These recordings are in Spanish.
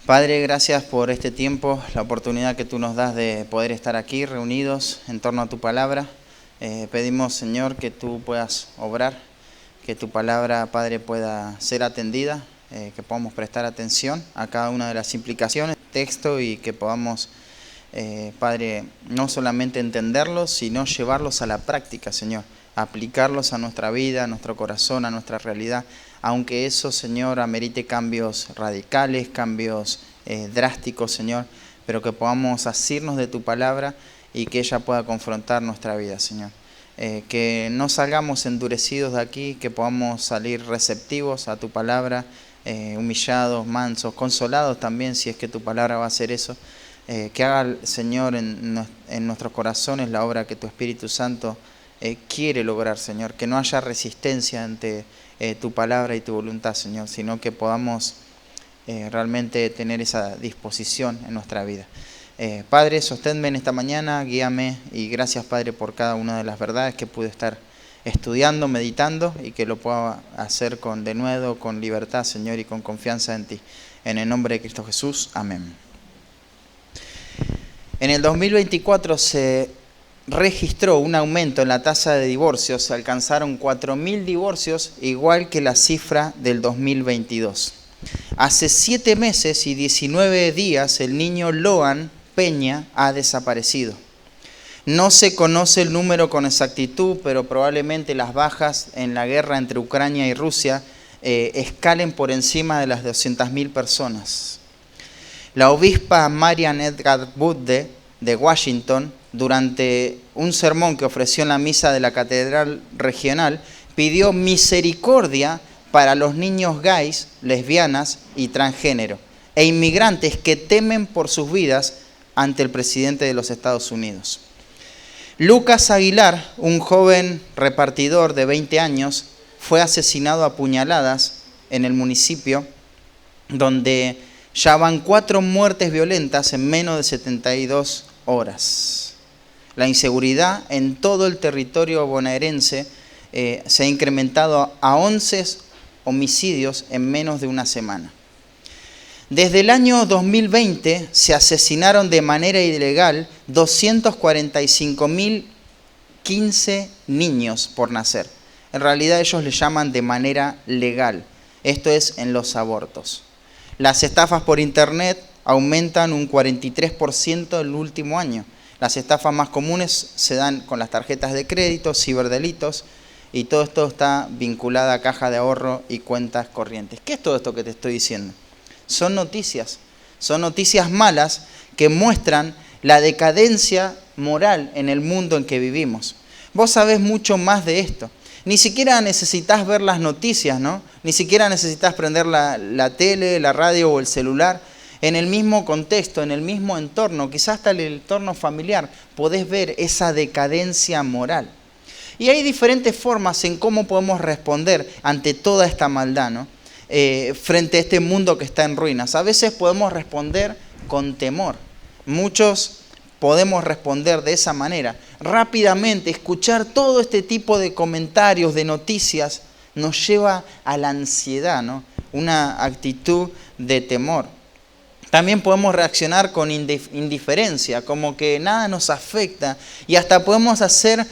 Padre, gracias por este tiempo, la oportunidad que tú nos das de poder estar aquí reunidos en torno a tu palabra. Pedimos, Señor, que tú puedas obrar, que tu palabra, Padre, pueda ser atendida, que podamos prestar atención a cada una de las implicaciones del texto y que podamos, Padre, no solamente entenderlos, sino llevarlos a la práctica, Señor, aplicarlos a nuestra vida, a nuestro corazón, a nuestra realidad. Aunque eso, Señor, amerite cambios radicales, cambios drásticos, Señor, pero que podamos asirnos de tu palabra y que ella pueda confrontar nuestra vida, Señor. Que no salgamos endurecidos de aquí, que podamos salir receptivos a tu palabra, humillados, mansos, consolados también, si es que tu palabra va a hacer eso. Que haga, Señor, en nuestros corazones la obra que tu Espíritu Santo quiere lograr, Señor. Que no haya resistencia ante tu palabra y tu voluntad, Señor, sino que podamos realmente tener esa disposición en nuestra vida. Padre, sosténme en esta mañana, guíame y gracias, Padre, por cada una de las verdades que pude estar estudiando, meditando y que lo pueda hacer con denuedo, con libertad, Señor, y con confianza en ti. En el nombre de Cristo Jesús, amén. En el 2024 se registró un aumento en la tasa de divorcios, se alcanzaron 4.000 divorcios, igual que la cifra del 2022. Hace 7 meses y 19 días el niño Loan Peña ha desaparecido. No se conoce el número con exactitud, pero probablemente las bajas en la guerra entre Ucrania y Rusia escalen por encima de las 200.000 personas. La obispa Marian Edgar Budde de Washington, durante un sermón que ofreció en la misa de la Catedral Regional, pidió misericordia para los niños gays, lesbianas y transgénero, e inmigrantes que temen por sus vidas ante el presidente de los Estados Unidos. Lucas Aguilar, un joven repartidor de 20 años, fue asesinado a puñaladas en el municipio, donde ya van 4 muertes violentas en menos de 72 horas. La inseguridad en todo el territorio bonaerense se ha incrementado a 11 homicidios en menos de una semana. Desde el año 2020 se asesinaron de manera ilegal 245.015 niños por nacer. En realidad ellos le llaman de manera legal. Esto es en los abortos. Las estafas por internet aumentan un 43% el último año. Las estafas más comunes se dan con las tarjetas de crédito, ciberdelitos, y todo esto está vinculado a caja de ahorro y cuentas corrientes. ¿Qué es todo esto que te estoy diciendo? Son noticias malas que muestran la decadencia moral en el mundo en que vivimos. Vos sabés mucho más de esto. Ni siquiera necesitas ver las noticias, ¿no? Ni siquiera necesitas prender la tele, la radio o el celular. En el mismo contexto, en el mismo entorno, quizás hasta el entorno familiar, podés ver esa decadencia moral. Y hay diferentes formas en cómo podemos responder ante toda esta maldad, ¿no? Frente a este mundo que está en ruinas. A veces podemos responder con temor. Muchos podemos responder de esa manera. Rápidamente, escuchar todo este tipo de comentarios, de noticias, nos lleva a la ansiedad, ¿no? Una actitud de temor. También podemos reaccionar con indiferencia, como que nada nos afecta, y hasta podemos hacer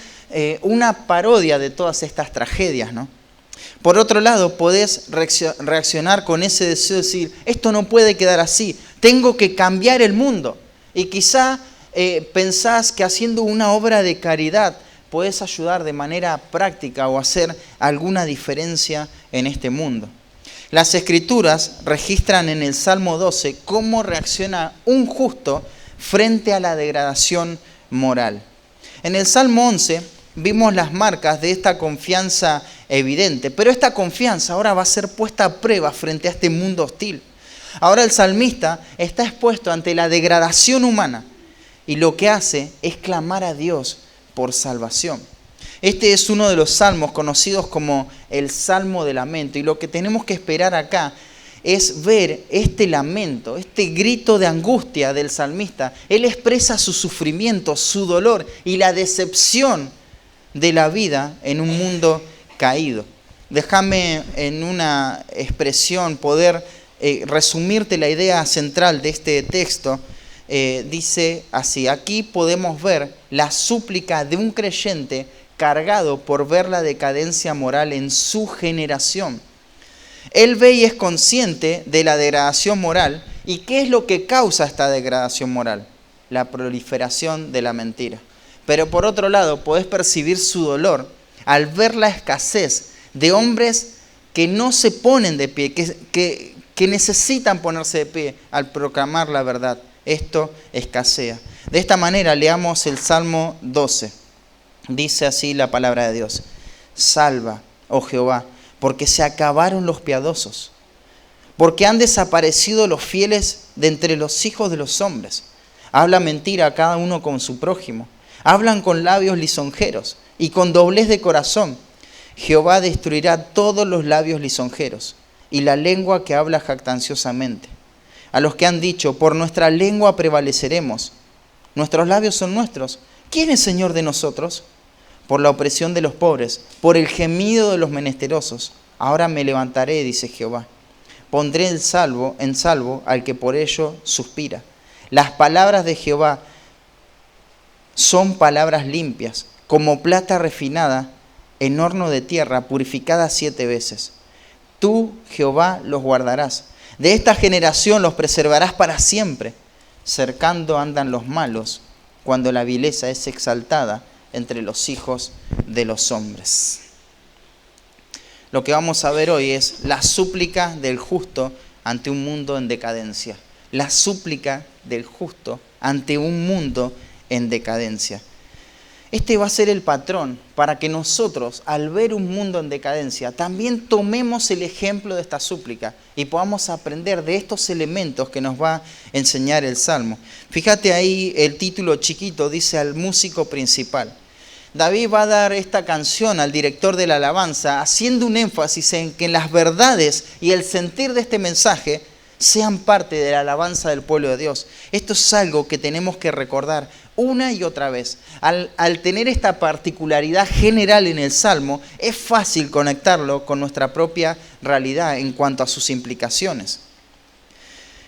una parodia de todas estas tragedias, ¿no? Por otro lado, podés reaccionar con ese deseo de decir, esto no puede quedar así, tengo que cambiar el mundo. Y quizá pensás que haciendo una obra de caridad podés ayudar de manera práctica o hacer alguna diferencia en este mundo. Las Escrituras registran en el Salmo 12 cómo reacciona un justo frente a la degradación moral. En el Salmo 11 vimos las marcas de esta confianza evidente, pero esta confianza ahora va a ser puesta a prueba frente a este mundo hostil. Ahora el salmista está expuesto ante la degradación humana y lo que hace es clamar a Dios por salvación. Este es uno de los salmos conocidos como el Salmo de Lamento, y lo que tenemos que esperar acá es ver este lamento, este grito de angustia del salmista. Él expresa su sufrimiento, su dolor y la decepción de la vida en un mundo caído. Déjame en una expresión poder resumirte la idea central de este texto, dice así: aquí podemos ver la súplica de un creyente cargado por ver la decadencia moral en su generación. Él ve y es consciente de la degradación moral. ¿Y qué es lo que causa esta degradación moral? La proliferación de la mentira. Pero por otro lado, podés percibir su dolor al ver la escasez de hombres que no se ponen de pie, que necesitan ponerse de pie al proclamar la verdad. Esto escasea. De esta manera, leamos el Salmo 12. Dice así la palabra de Dios: salva, oh Jehová, porque se acabaron los piadosos, porque han desaparecido los fieles de entre los hijos de los hombres. Habla mentira a cada uno con su prójimo. Hablan con labios lisonjeros y con doblez de corazón. Jehová destruirá todos los labios lisonjeros y la lengua que habla jactanciosamente. A los que han dicho: por nuestra lengua prevaleceremos. Nuestros labios son nuestros. ¿Quién es Señor de nosotros? Por la opresión de los pobres, por el gemido de los menesterosos. Ahora me levantaré, dice Jehová. Pondré en salvo al que por ello suspira. Las palabras de Jehová son palabras limpias, como plata refinada en horno de tierra, purificada 7 veces. Tú, Jehová, los guardarás. De esta generación los preservarás para siempre. Cercando andan los malos, cuando la vileza es exaltada entre los hijos de los hombres. Lo que vamos a ver hoy es la súplica del justo ante un mundo en decadencia. La súplica del justo ante un mundo en decadencia. Este va a ser el patrón para que nosotros, al ver un mundo en decadencia, también tomemos el ejemplo de esta súplica y podamos aprender de estos elementos que nos va a enseñar el Salmo. Fíjate ahí, el título chiquito dice: al músico principal. David va a dar esta canción al director de la alabanza, haciendo un énfasis en que las verdades y el sentir de este mensaje sean parte de la alabanza del pueblo de Dios. Esto es algo que tenemos que recordar una y otra vez. Al tener esta particularidad general en el Salmo, es fácil conectarlo con nuestra propia realidad en cuanto a sus implicaciones.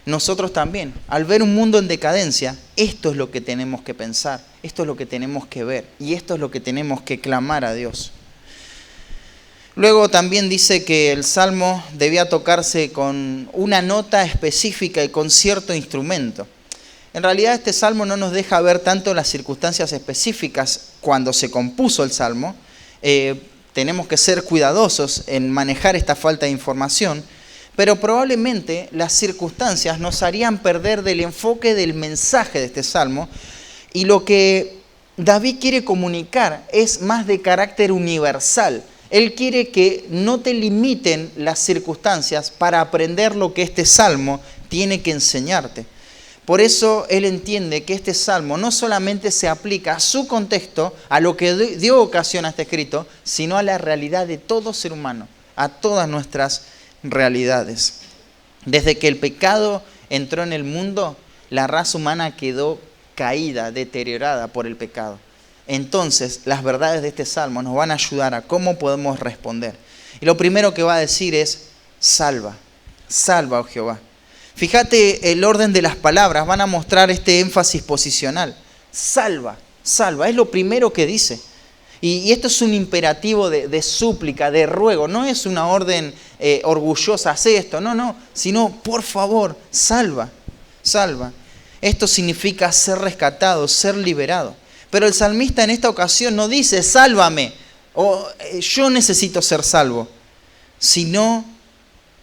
Nosotros también, al ver un mundo en decadencia, esto es lo que tenemos que pensar, esto es lo que tenemos que ver y esto es lo que tenemos que clamar a Dios. Luego también dice que el Salmo debía tocarse con una nota específica y con cierto instrumento. En realidad este Salmo no nos deja ver tanto las circunstancias específicas cuando se compuso el Salmo. Tenemos que ser cuidadosos en manejar esta falta de información, pero probablemente las circunstancias nos harían perder del enfoque del mensaje de este Salmo, y lo que David quiere comunicar es más de carácter universal. Él quiere que no te limiten las circunstancias para aprender lo que este Salmo tiene que enseñarte. Por eso él entiende que este Salmo no solamente se aplica a su contexto, a lo que dio ocasión a este escrito, sino a la realidad de todo ser humano, a todas nuestras realidades. Desde que el pecado entró en el mundo, la raza humana quedó caída, deteriorada por el pecado. Entonces, las verdades de este Salmo nos van a ayudar a cómo podemos responder. Y lo primero que va a decir es: salva, salva, oh Jehová. Fíjate el orden de las palabras, van a mostrar este énfasis posicional. Salva, salva, es lo primero que dice. Y esto es un imperativo de súplica, de ruego. No es una orden orgullosa, haz esto, no, sino por favor, salva, salva. Esto significa ser rescatado, ser liberado. Pero el salmista en esta ocasión no dice: sálvame, o yo necesito ser salvo, sino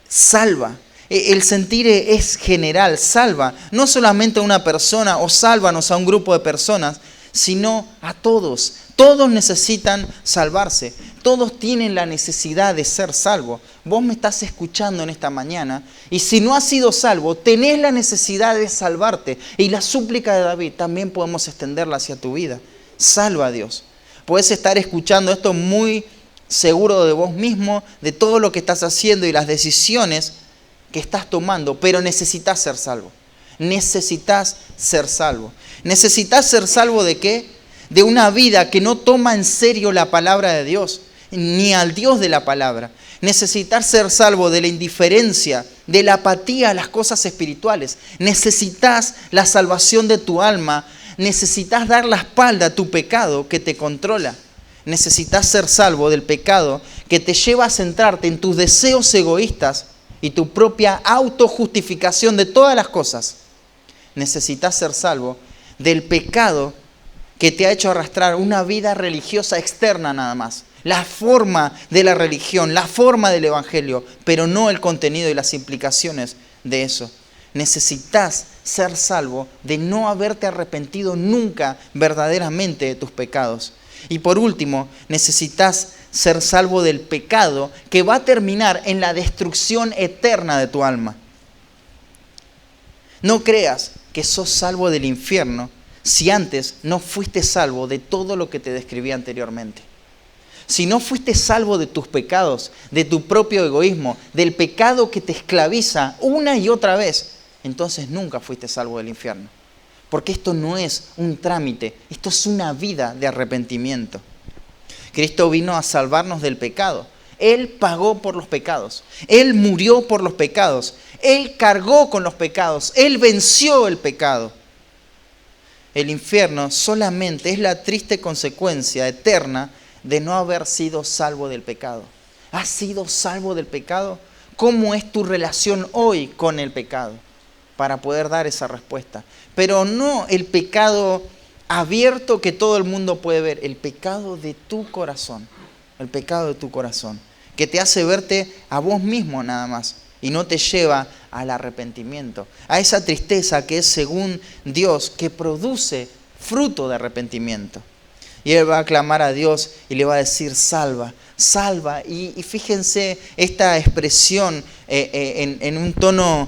salva. El sentir es general, salva, no solamente a una persona o sálvanos a un grupo de personas, sino a todos. Todos necesitan salvarse, todos tienen la necesidad de ser salvos. Vos me estás escuchando en esta mañana y si no has sido salvo, tenés la necesidad de salvarte. Y la súplica de David también podemos extenderla hacia tu vida. Salva a Dios. Puedes estar escuchando esto muy seguro de vos mismo, de todo lo que estás haciendo y las decisiones que estás tomando, pero necesitas ser salvo. Necesitas ser salvo. ¿Necesitas ser salvo de qué? De una vida que no toma en serio la palabra de Dios, ni al Dios de la palabra. Necesitas ser salvo de la indiferencia, de la apatía a las cosas espirituales. Necesitas la salvación de tu alma. Necesitas dar la espalda a tu pecado que te controla. Necesitas ser salvo del pecado que te lleva a centrarte en tus deseos egoístas y tu propia autojustificación de todas las cosas. Necesitas ser salvo del pecado que te ha hecho arrastrar una vida religiosa externa nada más. La forma de la religión, la forma del evangelio, pero no el contenido y las implicaciones de eso. Necesitas ser salvo de no haberte arrepentido nunca verdaderamente de tus pecados. Y por último, necesitas ser salvo del pecado que va a terminar en la destrucción eterna de tu alma. No creas que sos salvo del infierno si antes no fuiste salvo de todo lo que te describí anteriormente. Si no fuiste salvo de tus pecados, de tu propio egoísmo, del pecado que te esclaviza una y otra vez, entonces nunca fuiste salvo del infierno. Porque esto no es un trámite, esto es una vida de arrepentimiento. Cristo vino a salvarnos del pecado. Él pagó por los pecados. Él murió por los pecados. Él cargó con los pecados. Él venció el pecado. El infierno solamente es la triste consecuencia eterna de no haber sido salvo del pecado. ¿Has sido salvo del pecado? ¿Cómo es tu relación hoy con el pecado? Para poder dar esa respuesta. Pero no el pecado abierto que todo el mundo puede ver. El pecado de tu corazón. El pecado de tu corazón. Que te hace verte a vos mismo nada más. Y no te lleva al arrepentimiento. A esa tristeza que es según Dios, que produce fruto de arrepentimiento. Y él va a clamar a Dios y le va a decir, salva, salva. Y fíjense esta expresión en un tono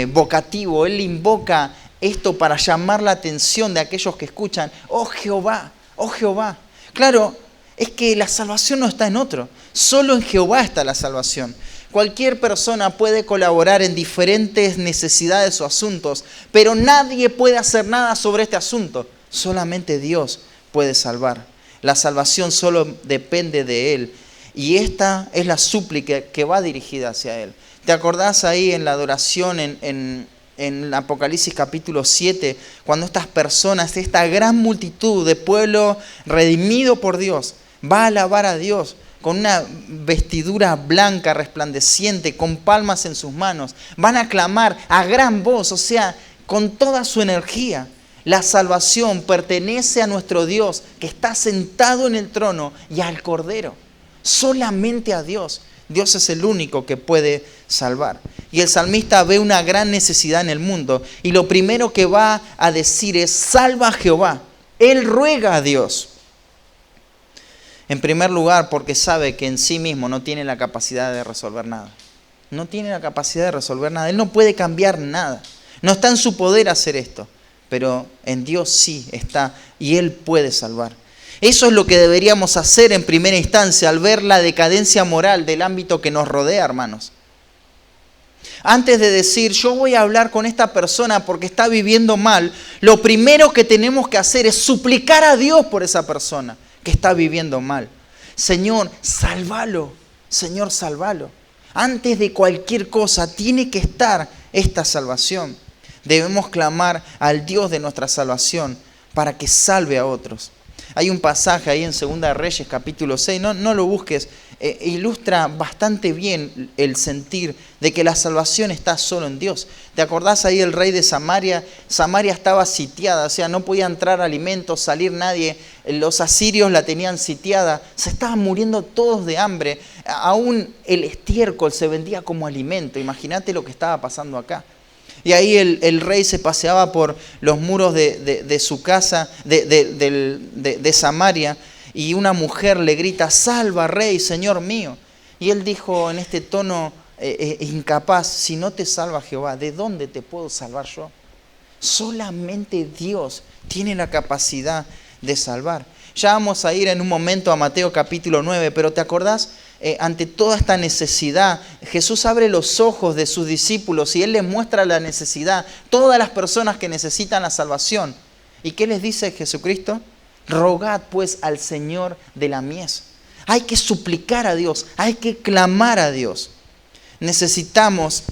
vocativo. Él invoca esto para llamar la atención de aquellos que escuchan. Oh Jehová, oh Jehová. Claro, es que la salvación no está en otro. Solo en Jehová está la salvación. Cualquier persona puede colaborar en diferentes necesidades o asuntos, pero nadie puede hacer nada sobre este asunto. Solamente Dios puede salvar. La salvación solo depende de Él. Y esta es la súplica que va dirigida hacia Él. ¿Te acordás ahí en la adoración en Apocalipsis capítulo 7, cuando estas personas, esta gran multitud de pueblo redimido por Dios, va a alabar a Dios con una vestidura blanca, resplandeciente, con palmas en sus manos? Van a clamar a gran voz, o sea, con toda su energía. La salvación pertenece a nuestro Dios que está sentado en el trono y al Cordero. Solamente a Dios. Dios es el único que puede salvar. Y el salmista ve una gran necesidad en el mundo y lo primero que va a decir es, salva a Jehová. Él ruega a Dios. En primer lugar, porque sabe que en sí mismo no tiene la capacidad de resolver nada. No tiene la capacidad de resolver nada. Él no puede cambiar nada. No está en su poder hacer esto. Pero en Dios sí está y Él puede salvar. Eso es lo que deberíamos hacer en primera instancia al ver la decadencia moral del ámbito que nos rodea, hermanos. Antes de decir, yo voy a hablar con esta persona porque está viviendo mal, lo primero que tenemos que hacer es suplicar a Dios por esa persona que está viviendo mal. Señor, sálvalo. Señor, sálvalo. Antes de cualquier cosa tiene que estar esta salvación. Debemos clamar al Dios de nuestra salvación para que salve a otros. Hay un pasaje ahí en 2 Reyes capítulo 6, no lo busques, ilustra bastante bien el sentir de que la salvación está solo en Dios. ¿Te acordás ahí el rey de Samaria? Samaria estaba sitiada, o sea, no podía entrar alimentos, salir nadie. Los asirios la tenían sitiada, se estaban muriendo todos de hambre. Aún el estiércol se vendía como alimento. Imagínate lo que estaba pasando acá. Y ahí el rey se paseaba por los muros de su casa, de Samaria, y una mujer le grita, salva, rey, señor mío. Y él dijo en este tono incapaz, si no te salva Jehová, ¿de dónde te puedo salvar yo? Solamente Dios tiene la capacidad de salvar. Ya vamos a ir en un momento a Mateo capítulo 9, pero ¿te acordás? Ante toda esta necesidad, Jesús abre los ojos de sus discípulos y Él les muestra la necesidad, todas las personas que necesitan la salvación. ¿Y qué les dice Jesucristo? Rogad pues al Señor de la mies. Hay que suplicar a Dios, hay que clamar a Dios. Necesitamos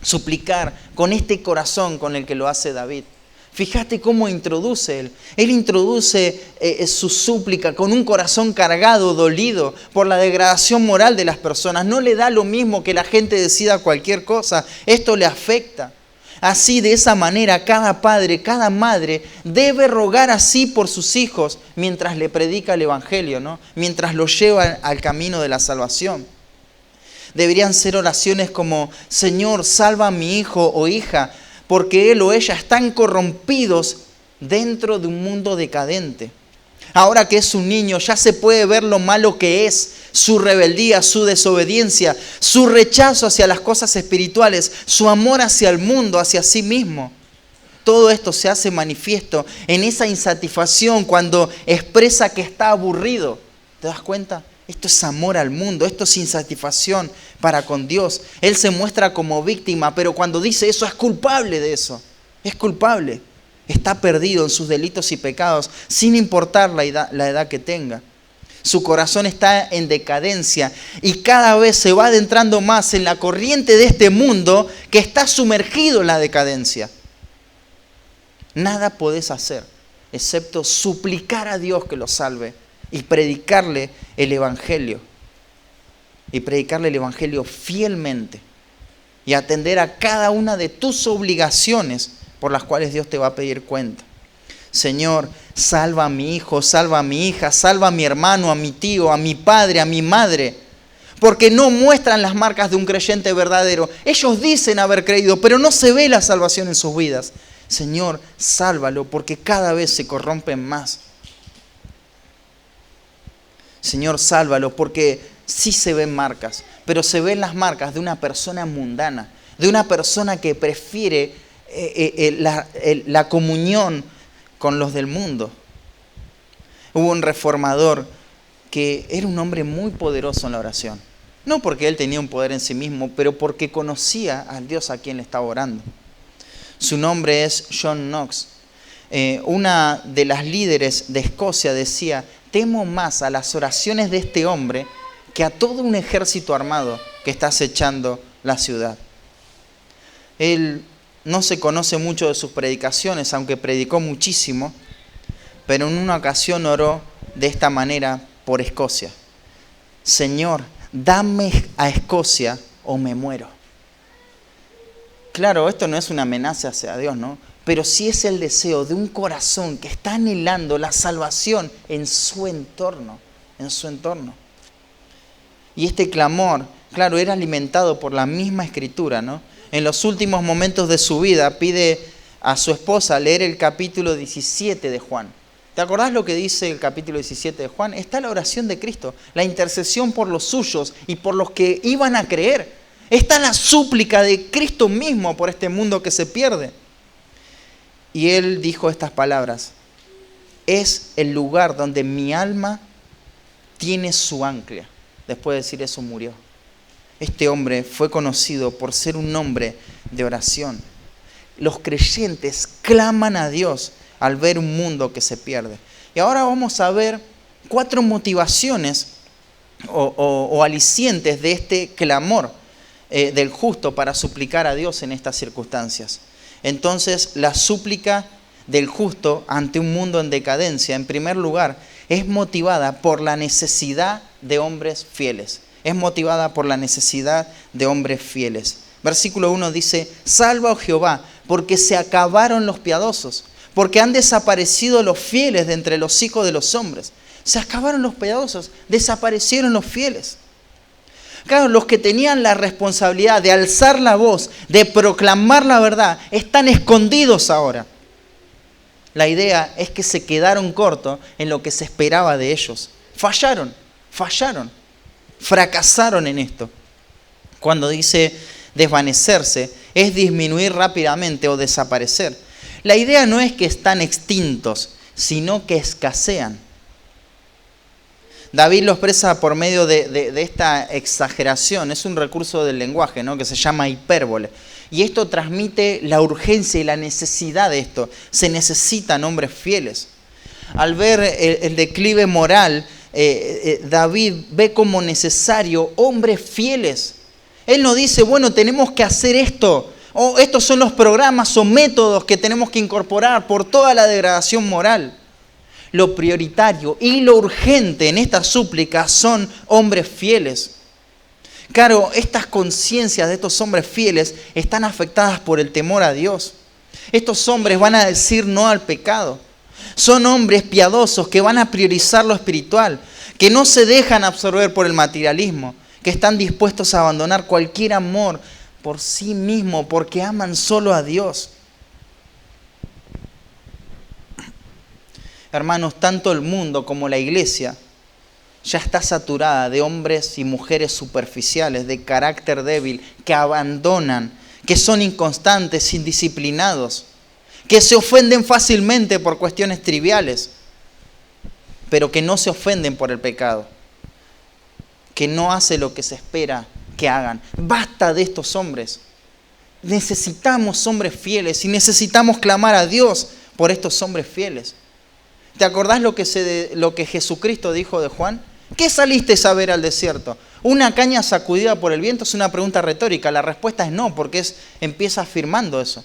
suplicar con este corazón con el que lo hace David. Fíjate cómo introduce él. Él introduce su súplica con un corazón cargado, dolido por la degradación moral de las personas. No le da lo mismo que la gente decida cualquier cosa. Esto le afecta. Así, de esa manera, cada padre, cada madre debe rogar así por sus hijos mientras le predica el Evangelio, ¿no? Mientras los lleva al camino de la salvación. Deberían ser oraciones como: Señor, salva a mi hijo o hija, porque él o ella están corrompidos dentro de un mundo decadente. Ahora que es un niño, ya se puede ver lo malo que es, su rebeldía, su desobediencia, su rechazo hacia las cosas espirituales, su amor hacia el mundo, hacia sí mismo. Todo esto se hace manifiesto en esa insatisfacción cuando expresa que está aburrido. ¿Te das cuenta? Esto es amor al mundo, esto es insatisfacción para con Dios. Él se muestra como víctima, pero cuando dice eso es culpable de eso. Es culpable. Está perdido en sus delitos y pecados, sin importar la edad que tenga. Su corazón está en decadencia y cada vez se va adentrando más en la corriente de este mundo que está sumergido en la decadencia. Nada podés hacer excepto suplicar a Dios que lo salve y predicarle el Evangelio. Y predicarle el Evangelio fielmente. Y atender a cada una de tus obligaciones por las cuales Dios te va a pedir cuenta. Señor, salva a mi hijo, salva a mi hija, salva a mi hermano, a mi tío, a mi padre, a mi madre. Porque no muestran las marcas de un creyente verdadero. Ellos dicen haber creído, pero no se ve la salvación en sus vidas. Señor, sálvalo, porque cada vez se corrompen más. Señor, sálvalo, porque sí se ven marcas, pero se ven las marcas de una persona mundana, de una persona que prefiere la comunión con los del mundo. Hubo un reformador que era un hombre muy poderoso en la oración. No porque él tenía un poder en sí mismo, pero porque conocía al Dios a quien le estaba orando. Su nombre es John Knox. Una de las líderes de Escocia decía: temo más a las oraciones de este hombre que a todo un ejército armado que está acechando la ciudad. Él no se conoce mucho de sus predicaciones, aunque predicó muchísimo, pero en una ocasión oró de esta manera por Escocia: Señor, dame a Escocia o me muero. Claro, esto no es una amenaza hacia Dios, ¿no? Pero sí es el deseo de un corazón que está anhelando la salvación en su entorno, Y este clamor, claro, era alimentado por la misma Escritura, ¿no? En los últimos momentos de su vida pide a su esposa leer el capítulo 17 de Juan. ¿Te acordás lo que dice el capítulo 17 de Juan? Está la oración de Cristo, la intercesión por los suyos y por los que iban a creer. Está la súplica de Cristo mismo por este mundo que se pierde. Y él dijo estas palabras: es el lugar donde mi alma tiene su ancla. Después de decir eso murió. Este hombre fue conocido por ser un hombre de oración. Los creyentes claman a Dios al ver un mundo que se pierde. Y ahora vamos a ver 4 motivaciones o alicientes de este clamor del justo para suplicar a Dios en estas circunstancias. Entonces, la súplica del justo ante un mundo en decadencia, en primer lugar, es motivada por la necesidad de hombres fieles. Es motivada por la necesidad de hombres fieles. Versículo 1 dice: salva, oh Jehová, porque se acabaron los piadosos, porque han desaparecido los fieles de entre los hijos de los hombres. Se acabaron los piadosos, desaparecieron los fieles. Claro, los que tenían la responsabilidad de alzar la voz, de proclamar la verdad, están escondidos ahora. La idea es que se quedaron cortos en lo que se esperaba de ellos. Fallaron, fracasaron en esto. Cuando dice desvanecerse, es disminuir rápidamente o desaparecer. La idea no es que están extintos, sino que escasean. David lo expresa por medio de esta exageración. Es un recurso del lenguaje, ¿no?, que se llama hipérbole. Y esto transmite la urgencia y la necesidad de esto. Se necesitan hombres fieles. Al ver el declive moral David ve como necesario hombres fieles. Él no dice, bueno, tenemos que hacer esto, o estos son los programas o métodos que tenemos que incorporar por toda la degradación moral. Lo prioritario y lo urgente en esta súplica son hombres fieles. Claro, estas conciencias de estos hombres fieles están afectadas por el temor a Dios. Estos hombres van a decir no al pecado. Son hombres piadosos que van a priorizar lo espiritual, que no se dejan absorber por el materialismo, que están dispuestos a abandonar cualquier amor por sí mismo porque aman solo a Dios. Hermanos, tanto el mundo como la iglesia ya está saturada de hombres y mujeres superficiales, de carácter débil, que abandonan, que son inconstantes, indisciplinados, que se ofenden fácilmente por cuestiones triviales, pero que no se ofenden por el pecado, que no hace lo que se espera que hagan. Basta de estos hombres. Necesitamos hombres fieles y necesitamos clamar a Dios por estos hombres fieles. ¿Te acordás lo que Jesucristo dijo de Juan? ¿Qué saliste a ver al desierto? ¿Una caña sacudida por el viento? Es una pregunta retórica. La respuesta es no, porque empieza afirmando eso.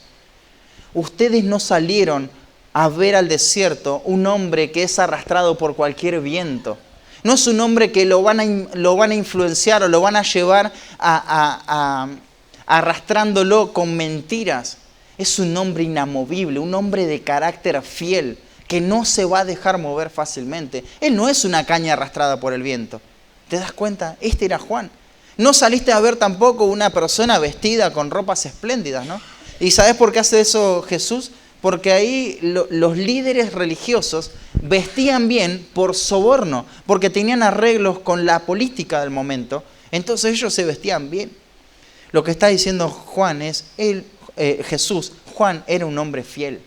Ustedes no salieron a ver al desierto un hombre que es arrastrado por cualquier viento. No es un hombre que lo van a influenciar o lo van a llevar arrastrándolo con mentiras. Es un hombre inamovible, un hombre de carácter fiel, que no se va a dejar mover fácilmente. Él no es una caña arrastrada por el viento. ¿Te das cuenta? Este era Juan. No saliste a ver tampoco una persona vestida con ropas espléndidas, ¿no? ¿Y sabes por qué hace eso Jesús? Porque ahí los líderes religiosos vestían bien por soborno, porque tenían arreglos con la política del momento. Entonces ellos se vestían bien. Lo que está diciendo Juan es, Jesús, Juan era un hombre fiel.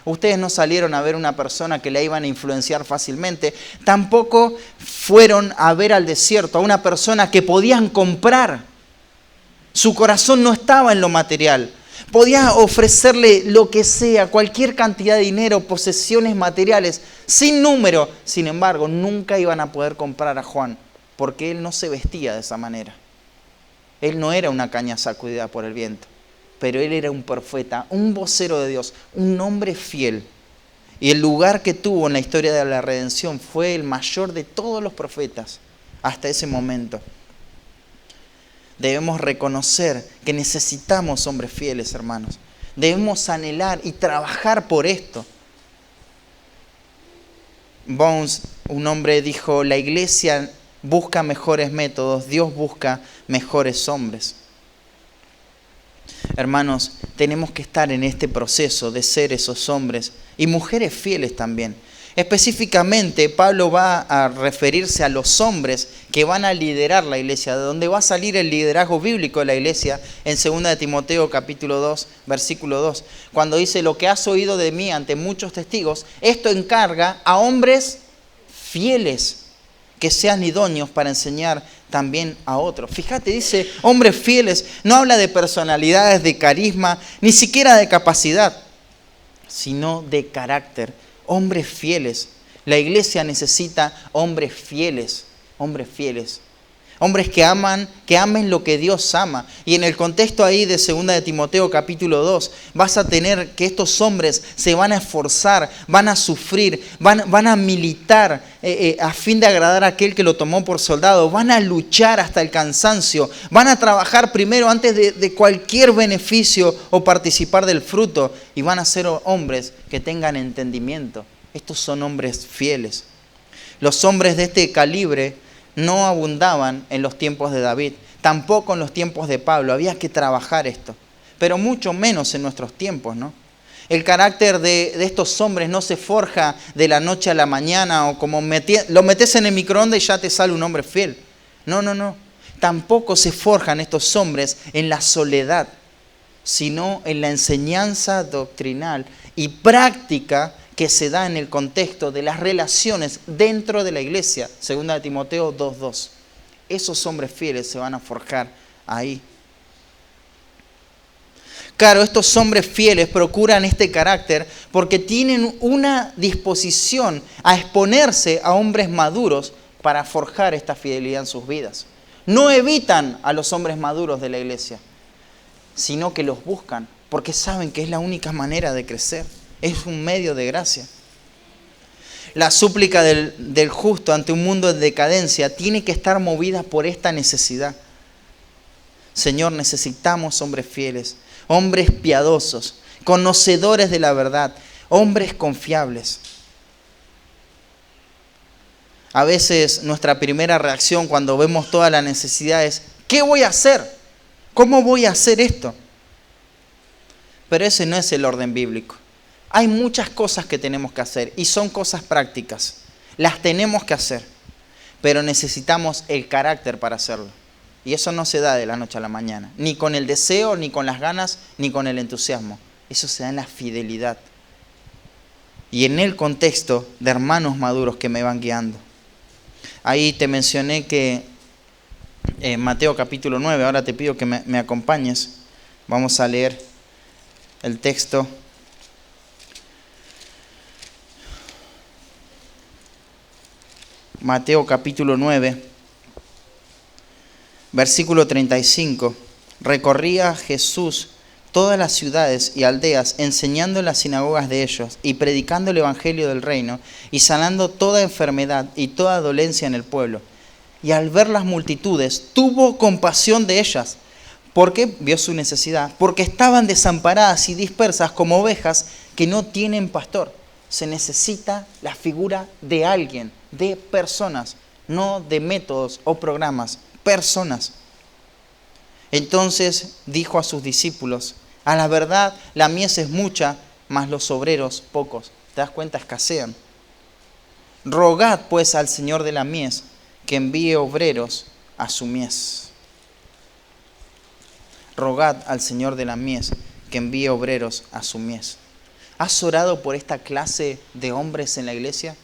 Ustedes no salieron a ver una persona que la iban a influenciar fácilmente. Tampoco fueron a ver al desierto a una persona que podían comprar. Su corazón no estaba en lo material. Podía ofrecerle lo que sea, cualquier cantidad de dinero, posesiones materiales, sin número. Sin embargo, nunca iban a poder comprar a Juan, porque él no se vestía de esa manera. Él no era una caña sacudida por el viento. Pero él era un profeta, un vocero de Dios, un hombre fiel. Y el lugar que tuvo en la historia de la redención fue el mayor de todos los profetas hasta ese momento. Debemos reconocer que necesitamos hombres fieles, hermanos. Debemos anhelar y trabajar por esto. Bones, un hombre, dijo, la iglesia busca mejores métodos, Dios busca mejores hombres. Hermanos, tenemos que estar en este proceso de ser esos hombres y mujeres fieles también. Específicamente, Pablo va a referirse a los hombres que van a liderar la iglesia, de donde va a salir el liderazgo bíblico de la iglesia en 2 de Timoteo capítulo 2, versículo 2, cuando dice, lo que has oído de mí ante muchos testigos, esto encarga a hombres fieles que sean idóneos para enseñar también a otros. Fíjate, dice hombres fieles, no habla de personalidades, de carisma, ni siquiera de capacidad, sino de carácter. Hombres fieles. La iglesia necesita hombres fieles, hombres fieles. Hombres que amen lo que Dios ama. Y en el contexto ahí de 2 de Timoteo capítulo 2, vas a tener que estos hombres se van a esforzar, van a sufrir, van a militar a fin de agradar a aquel que lo tomó por soldado. Van a luchar hasta el cansancio. Van a trabajar primero antes de cualquier beneficio o participar del fruto. Y van a ser hombres que tengan entendimiento. Estos son hombres fieles. Los hombres de este calibre no abundaban en los tiempos de David, tampoco en los tiempos de Pablo. Había que trabajar esto, pero mucho menos en nuestros tiempos, ¿no? El carácter de estos hombres no se forja de la noche a la mañana o como lo metes en el microondas y ya te sale un hombre fiel. No. Tampoco se forjan estos hombres en la soledad, sino en la enseñanza doctrinal y práctica que se da en el contexto de las relaciones dentro de la iglesia. 2 de Timoteo 2:2. Esos hombres fieles se van a forjar ahí. Claro, estos hombres fieles procuran este carácter porque tienen una disposición a exponerse a hombres maduros para forjar esta fidelidad en sus vidas. No evitan a los hombres maduros de la iglesia, sino que los buscan, porque saben que es la única manera de crecer. Es un medio de gracia. La súplica del justo ante un mundo en decadencia tiene que estar movida por esta necesidad. Señor, necesitamos hombres fieles, hombres piadosos, conocedores de la verdad, hombres confiables. A veces nuestra primera reacción cuando vemos toda la necesidad es, ¿qué voy a hacer? ¿Cómo voy a hacer esto? Pero ese no es el orden bíblico. Hay muchas cosas que tenemos que hacer y son cosas prácticas. Las tenemos que hacer, pero necesitamos el carácter para hacerlo. Y eso no se da de la noche a la mañana, ni con el deseo, ni con las ganas, ni con el entusiasmo. Eso se da en la fidelidad. Y en el contexto de hermanos maduros que me van guiando. Ahí te mencioné que Mateo capítulo 9, ahora te pido que me acompañes. Vamos a leer el texto. Mateo capítulo 9, versículo 35. Recorría Jesús todas las ciudades y aldeas, enseñando en las sinagogas de ellos y predicando el evangelio del reino y sanando toda enfermedad y toda dolencia en el pueblo. Y al ver las multitudes, tuvo compasión de ellas, porque vio su necesidad, porque estaban desamparadas y dispersas como ovejas que no tienen pastor. Se necesita la figura de alguien, de personas, no de métodos o programas, personas. Entonces dijo a sus discípulos, a la verdad la mies es mucha, mas los obreros pocos. ¿Te das cuenta? Escasean. Rogad pues al Señor de la mies que envíe obreros a su mies. Rogad al Señor de la mies que envíe obreros a su mies. ¿Has orado por esta clase de hombres en la iglesia?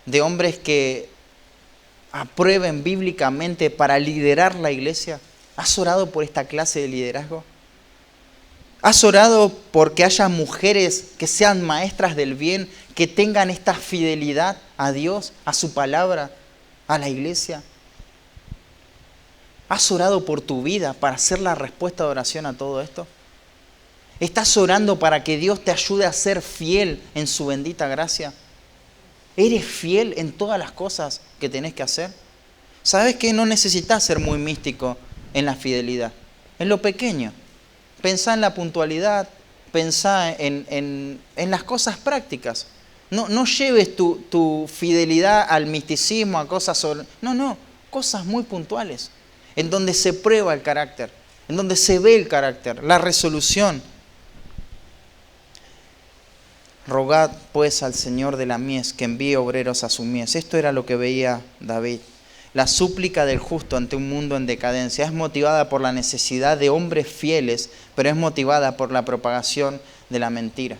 De hombres que aprueben bíblicamente para liderar la iglesia. ¿Has orado por esta clase de liderazgo? ¿Has orado porque haya mujeres que sean maestras del bien, que tengan esta fidelidad a Dios, a su palabra, a la iglesia? ¿Has orado por tu vida para hacer la respuesta de oración a todo esto? ¿Estás orando para que Dios te ayude a ser fiel en su bendita gracia? ¿Eres fiel en todas las cosas que tenés que hacer? ¿Sabes que no necesitas ser muy místico en la fidelidad? En lo pequeño. Pensá en la puntualidad, pensá en las cosas prácticas. No lleves tu fidelidad al misticismo, a cosas sobre... No, cosas muy puntuales, en donde se prueba el carácter, en donde se ve el carácter, la resolución. Rogad pues al Señor de la mies que envíe obreros a su mies. Esto era lo que veía David. La súplica del justo ante un mundo en decadencia es motivada por la necesidad de hombres fieles, pero es motivada por la propagación de la mentira.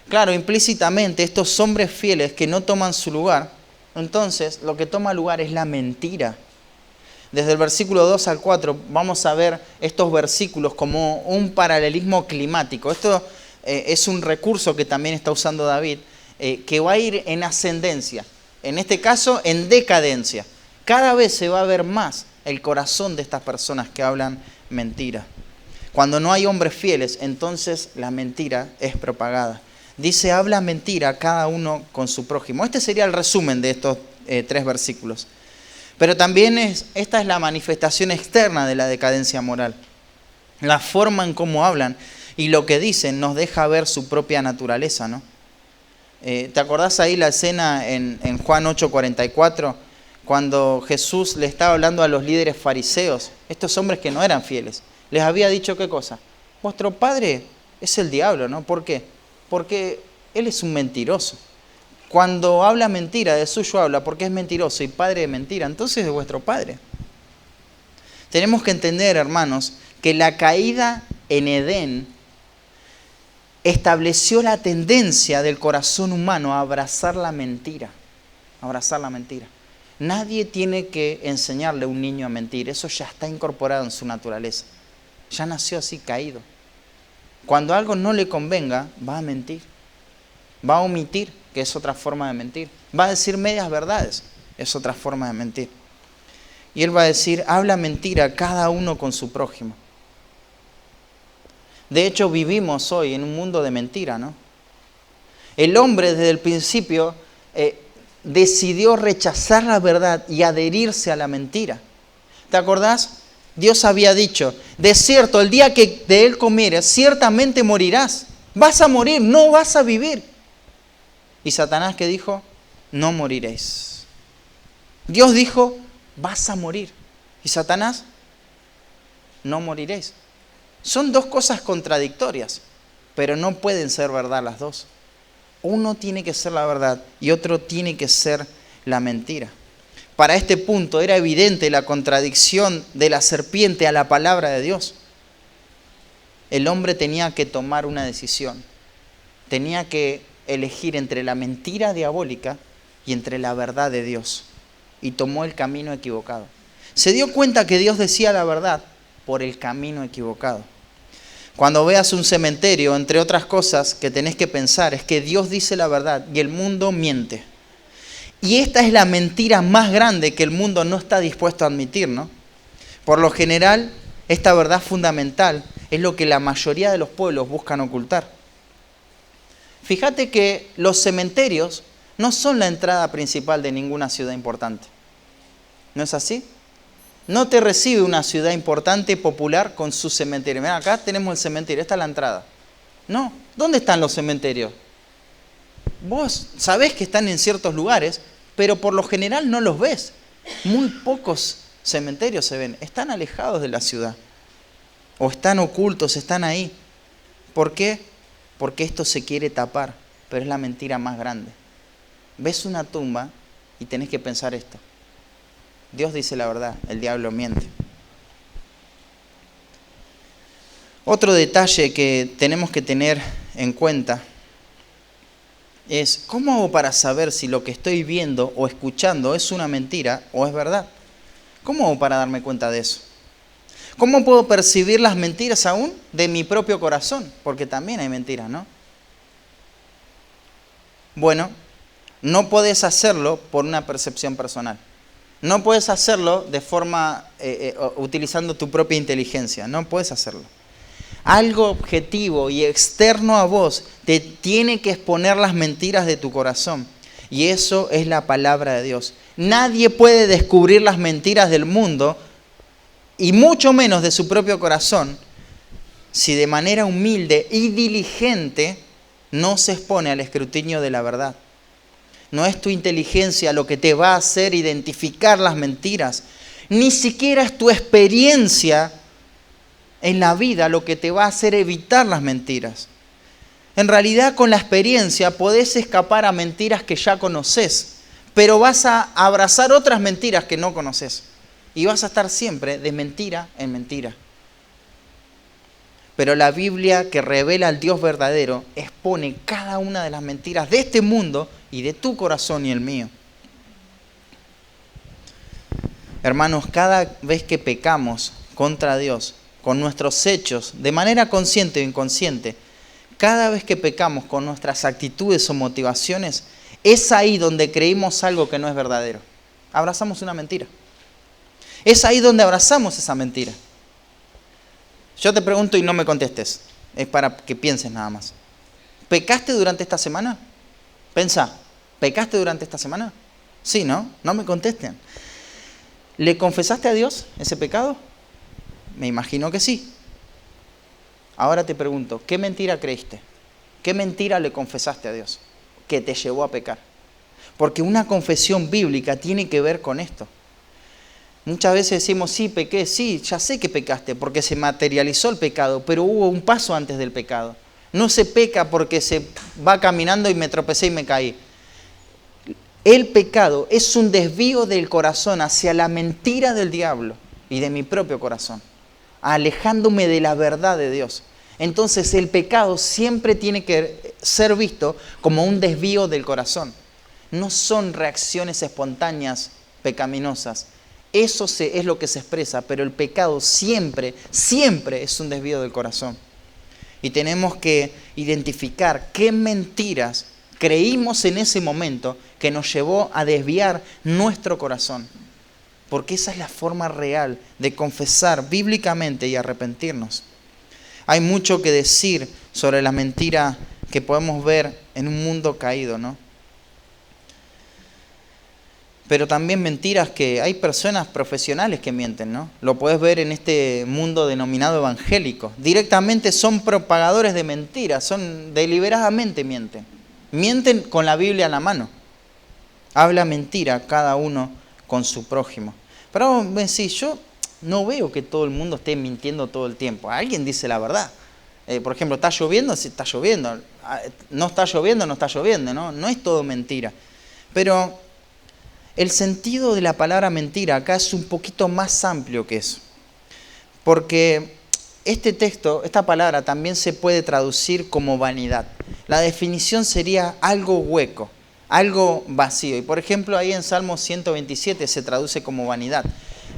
Claro, implícitamente estos hombres fieles que no toman su lugar, entonces lo que toma lugar es la mentira. Desde el versículo 2 al 4 vamos a ver estos versículos como un paralelismo climático. Esto es un recurso que también está usando David, que va a ir en ascendencia, en este caso en decadencia. Cada vez se va a ver más el corazón de estas personas que hablan mentira. Cuando no hay hombres fieles, entonces la mentira es propagada. Dice, habla mentira cada uno con su prójimo. Este sería el resumen de estos 3 versículos. Pero también esta es la manifestación externa de la decadencia moral. La forma en cómo hablan y lo que dicen nos deja ver su propia naturaleza, ¿no? ¿Te acordás ahí la escena en Juan 8:44? Cuando Jesús le estaba hablando a los líderes fariseos, estos hombres que no eran fieles, les había dicho ¿qué cosa? Vuestro padre es el diablo, ¿no? ¿Por qué? Porque él es un mentiroso. Cuando habla mentira, de suyo habla porque es mentiroso y padre de mentira, entonces es vuestro padre. Tenemos que entender, hermanos, que la caída en Edén estableció la tendencia del corazón humano a abrazar la mentira. Abrazar la mentira. Nadie tiene que enseñarle a un niño a mentir, eso ya está incorporado en su naturaleza. Ya nació así, caído. Cuando algo no le convenga, va a mentir. Va a omitir, que es otra forma de mentir. Va a decir medias verdades. Es otra forma de mentir. Y él va a decir, habla mentira cada uno con su prójimo. De hecho, vivimos hoy en un mundo de mentira, ¿no? El hombre desde el principio decidió rechazar la verdad y adherirse a la mentira. ¿Te acordás? Dios había dicho, de cierto, el día que de él comieres, ciertamente morirás. Vas a morir, no vas a vivir. Y Satanás, ¿qué dijo? No moriréis. Dios dijo, vas a morir. Y Satanás, no moriréis. Son dos cosas contradictorias, pero no pueden ser verdad las dos. Uno tiene que ser la verdad y otro tiene que ser la mentira. Para este punto era evidente la contradicción de la serpiente a la palabra de Dios. El hombre tenía que tomar una decisión. Tenía que elegir entre la mentira diabólica y entre la verdad de Dios. Y tomó el camino equivocado. Se dio cuenta que Dios decía la verdad por el camino equivocado. Cuando veas un cementerio, entre otras cosas que tenés que pensar, es que Dios dice la verdad y el mundo miente. Y esta es la mentira más grande que el mundo no está dispuesto a admitir, ¿no? Por lo general, esta verdad fundamental es lo que la mayoría de los pueblos buscan ocultar. Fíjate que los cementerios no son la entrada principal de ninguna ciudad importante. ¿No es así? No te recibe una ciudad importante, popular, con su cementerio. Mira, acá tenemos el cementerio, esta es la entrada. No, ¿dónde están los cementerios? Vos sabés que están en ciertos lugares, pero por lo general no los ves. Muy pocos cementerios se ven, están alejados de la ciudad. O están ocultos, están ahí. ¿Por qué? Porque esto se quiere tapar, pero es la mentira más grande. Ves una tumba y tenés que pensar esto. Dios dice la verdad, el diablo miente. Otro detalle que tenemos que tener en cuenta es, ¿cómo hago para saber si lo que estoy viendo o escuchando es una mentira o es verdad? ¿Cómo hago para darme cuenta de eso? ¿Cómo puedo percibir las mentiras aún de mi propio corazón? Porque también hay mentiras, ¿no? Bueno, no puedes hacerlo por una percepción personal. No puedes hacerlo de forma, utilizando tu propia inteligencia. No puedes hacerlo. Algo objetivo y externo a vos te tiene que exponer las mentiras de tu corazón. Y eso es la palabra de Dios. Nadie puede descubrir las mentiras del mundo, y mucho menos de su propio corazón, si de manera humilde y diligente no se expone al escrutinio de la verdad. No es tu inteligencia lo que te va a hacer identificar las mentiras. Ni siquiera es tu experiencia en la vida lo que te va a hacer evitar las mentiras. En realidad, con la experiencia podés escapar a mentiras que ya conoces, pero vas a abrazar otras mentiras que no conoces. Y vas a estar siempre de mentira en mentira. Pero la Biblia, que revela al Dios verdadero, expone cada una de las mentiras de este mundo y de tu corazón y el mío. Hermanos, cada vez que pecamos contra Dios, con nuestros hechos, de manera consciente o inconsciente, cada vez que pecamos con nuestras actitudes o motivaciones, es ahí donde creímos algo que no es verdadero. Abrazamos una mentira. Es ahí donde abrazamos esa mentira. Yo te pregunto y no me contestes. Es para que pienses nada más. ¿Pecaste durante esta semana? Pensá, ¿pecaste durante esta semana? Sí, ¿no? No me contesten. ¿Le confesaste a Dios ese pecado? Me imagino que sí. Ahora te pregunto, ¿qué mentira creíste? ¿Qué mentira le confesaste a Dios que te llevó a pecar? Porque una confesión bíblica tiene que ver con esto. Muchas veces decimos, sí, pequé, sí, ya sé que pecaste porque se materializó el pecado, pero hubo un paso antes del pecado. No se peca porque se va caminando y me tropecé y me caí. El pecado es un desvío del corazón hacia la mentira del diablo y de mi propio corazón, alejándome de la verdad de Dios. Entonces el pecado siempre tiene que ser visto como un desvío del corazón. No son reacciones espontáneas pecaminosas. Eso es lo que se expresa, pero el pecado siempre, siempre es un desvío del corazón. Y tenemos que identificar qué mentiras creímos en ese momento que nos llevó a desviar nuestro corazón. Porque esa es la forma real de confesar bíblicamente y arrepentirnos. Hay mucho que decir sobre la mentira que podemos ver en un mundo caído, ¿no? Pero también mentiras que hay personas profesionales que mienten, ¿no? Lo puedes ver en este mundo denominado evangélico. Directamente son propagadores de mentiras, deliberadamente mienten. Mienten con la Biblia en la mano. Habla mentira cada uno con su prójimo. Pero me decís, yo no veo que todo el mundo esté mintiendo todo el tiempo. Alguien dice la verdad. Por ejemplo, ¿está lloviendo? Sí, está lloviendo. ¿No está lloviendo? No está lloviendo, ¿no? No es todo mentira. Pero el sentido de la palabra mentira acá es un poquito más amplio que eso. Porque este texto, esta palabra también se puede traducir como vanidad. La definición sería algo hueco, algo vacío. Y por ejemplo, ahí en Salmo 127 se traduce como vanidad.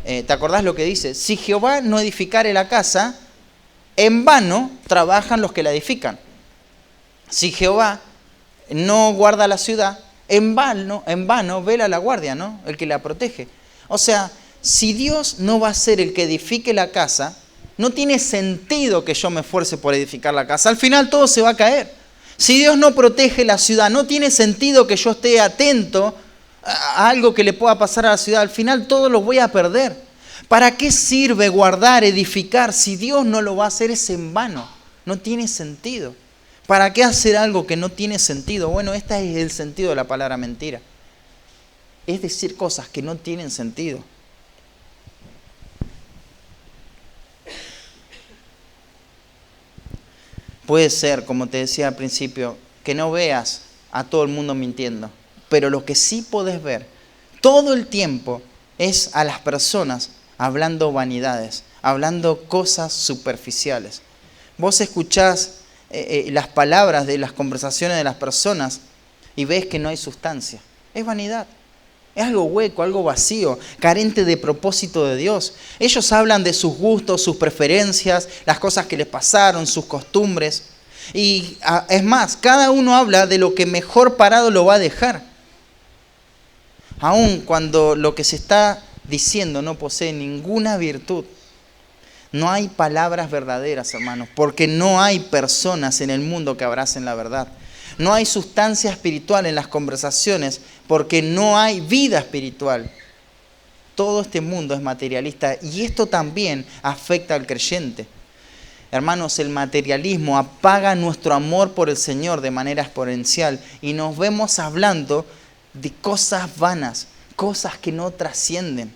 ¿Te acordás lo que dice? Si Jehová no edificare la casa, en vano trabajan los que la edifican. Si Jehová no guarda la ciudad, en vano vela la guardia, ¿no? El que la protege. O sea, si Dios no va a ser el que edifique la casa, no tiene sentido que yo me esfuerce por edificar la casa. Al final todo se va a caer. Si Dios no protege la ciudad, no tiene sentido que yo esté atento a algo que le pueda pasar a la ciudad. Al final todo lo voy a perder. ¿Para qué sirve guardar, edificar? Si Dios no lo va a hacer, es en vano. No tiene sentido. ¿Para qué hacer algo que no tiene sentido? Bueno, este es el sentido de la palabra mentira. Es decir cosas que no tienen sentido. Puede ser, como te decía al principio, que no veas a todo el mundo mintiendo. Pero lo que sí podés ver todo el tiempo es a las personas hablando vanidades, hablando cosas superficiales. Vos escuchás las palabras de las conversaciones de las personas y ves que no hay sustancia. Es vanidad. Es algo hueco, algo vacío, carente de propósito de Dios. Ellos hablan de sus gustos, sus preferencias, las cosas que les pasaron, sus costumbres. Y es más, cada uno habla de lo que mejor parado lo va a dejar. Aun cuando lo que se está diciendo no posee ninguna virtud. No hay palabras verdaderas, hermanos, porque no hay personas en el mundo que abracen la verdad. No hay sustancia espiritual en las conversaciones porque no hay vida espiritual. Todo este mundo es materialista y esto también afecta al creyente. Hermanos, el materialismo apaga nuestro amor por el Señor de manera exponencial y nos vemos hablando de cosas vanas, cosas que no trascienden.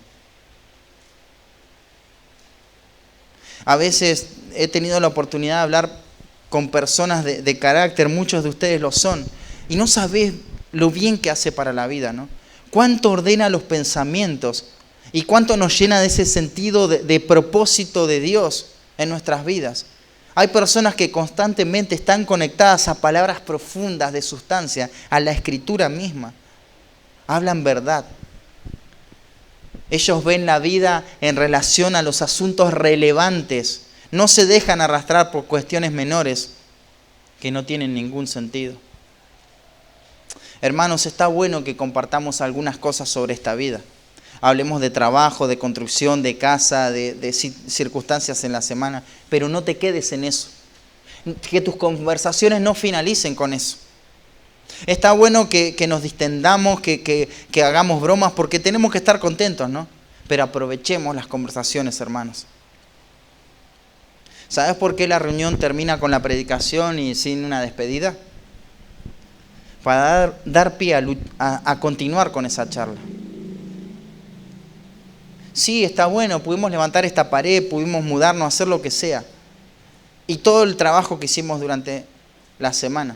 A veces he tenido la oportunidad de hablar con personas de carácter, muchos de ustedes lo son, y no sabés lo bien que hace para la vida, ¿no? Cuánto ordena los pensamientos y cuánto nos llena de ese sentido de propósito de Dios en nuestras vidas. Hay personas que constantemente están conectadas a palabras profundas de sustancia, a la Escritura misma. Hablan verdad. Ellos ven la vida en relación a los asuntos relevantes. No se dejan arrastrar por cuestiones menores que no tienen ningún sentido. Hermanos, está bueno que compartamos algunas cosas sobre esta vida. Hablemos de trabajo, de construcción, de casa, de circunstancias en la semana, pero no te quedes en eso. Que tus conversaciones no finalicen con eso. Está bueno que nos distendamos, que hagamos bromas, porque tenemos que estar contentos, ¿no? Pero aprovechemos las conversaciones, hermanos. ¿Sabes por qué la reunión termina con la predicación y sin una despedida? Para dar pie a continuar con esa charla. Sí, está bueno, pudimos levantar esta pared, pudimos mudarnos, hacer lo que sea. Y todo el trabajo que hicimos durante la semana.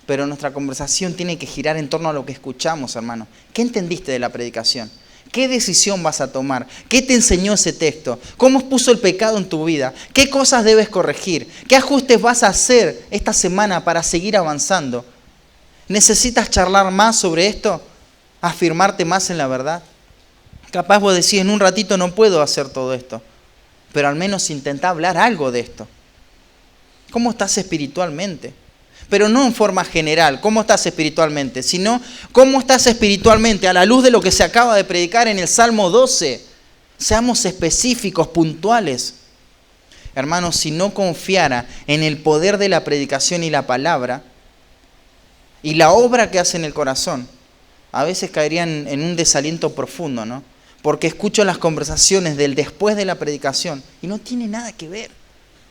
Pero nuestra conversación tiene que girar en torno a lo que escuchamos, hermano. ¿Qué entendiste de la predicación? ¿Qué decisión vas a tomar? ¿Qué te enseñó ese texto? ¿Cómo puso el pecado en tu vida? ¿Qué cosas debes corregir? ¿Qué ajustes vas a hacer esta semana para seguir avanzando? ¿Necesitas charlar más sobre esto? ¿Afirmarte más en la verdad? Capaz vos decís, en un ratito no puedo hacer todo esto, pero al menos intentá hablar algo de esto. ¿Cómo estás espiritualmente? Pero no en forma general, ¿cómo estás espiritualmente? Sino, ¿cómo estás espiritualmente a la luz de lo que se acaba de predicar en el Salmo 12? Seamos específicos, puntuales. Hermanos, si no confiara en el poder de la predicación y la palabra, y la obra que hace en el corazón, a veces caerían en un desaliento profundo, ¿no? Porque escucho las conversaciones del después de la predicación y no tiene nada que ver,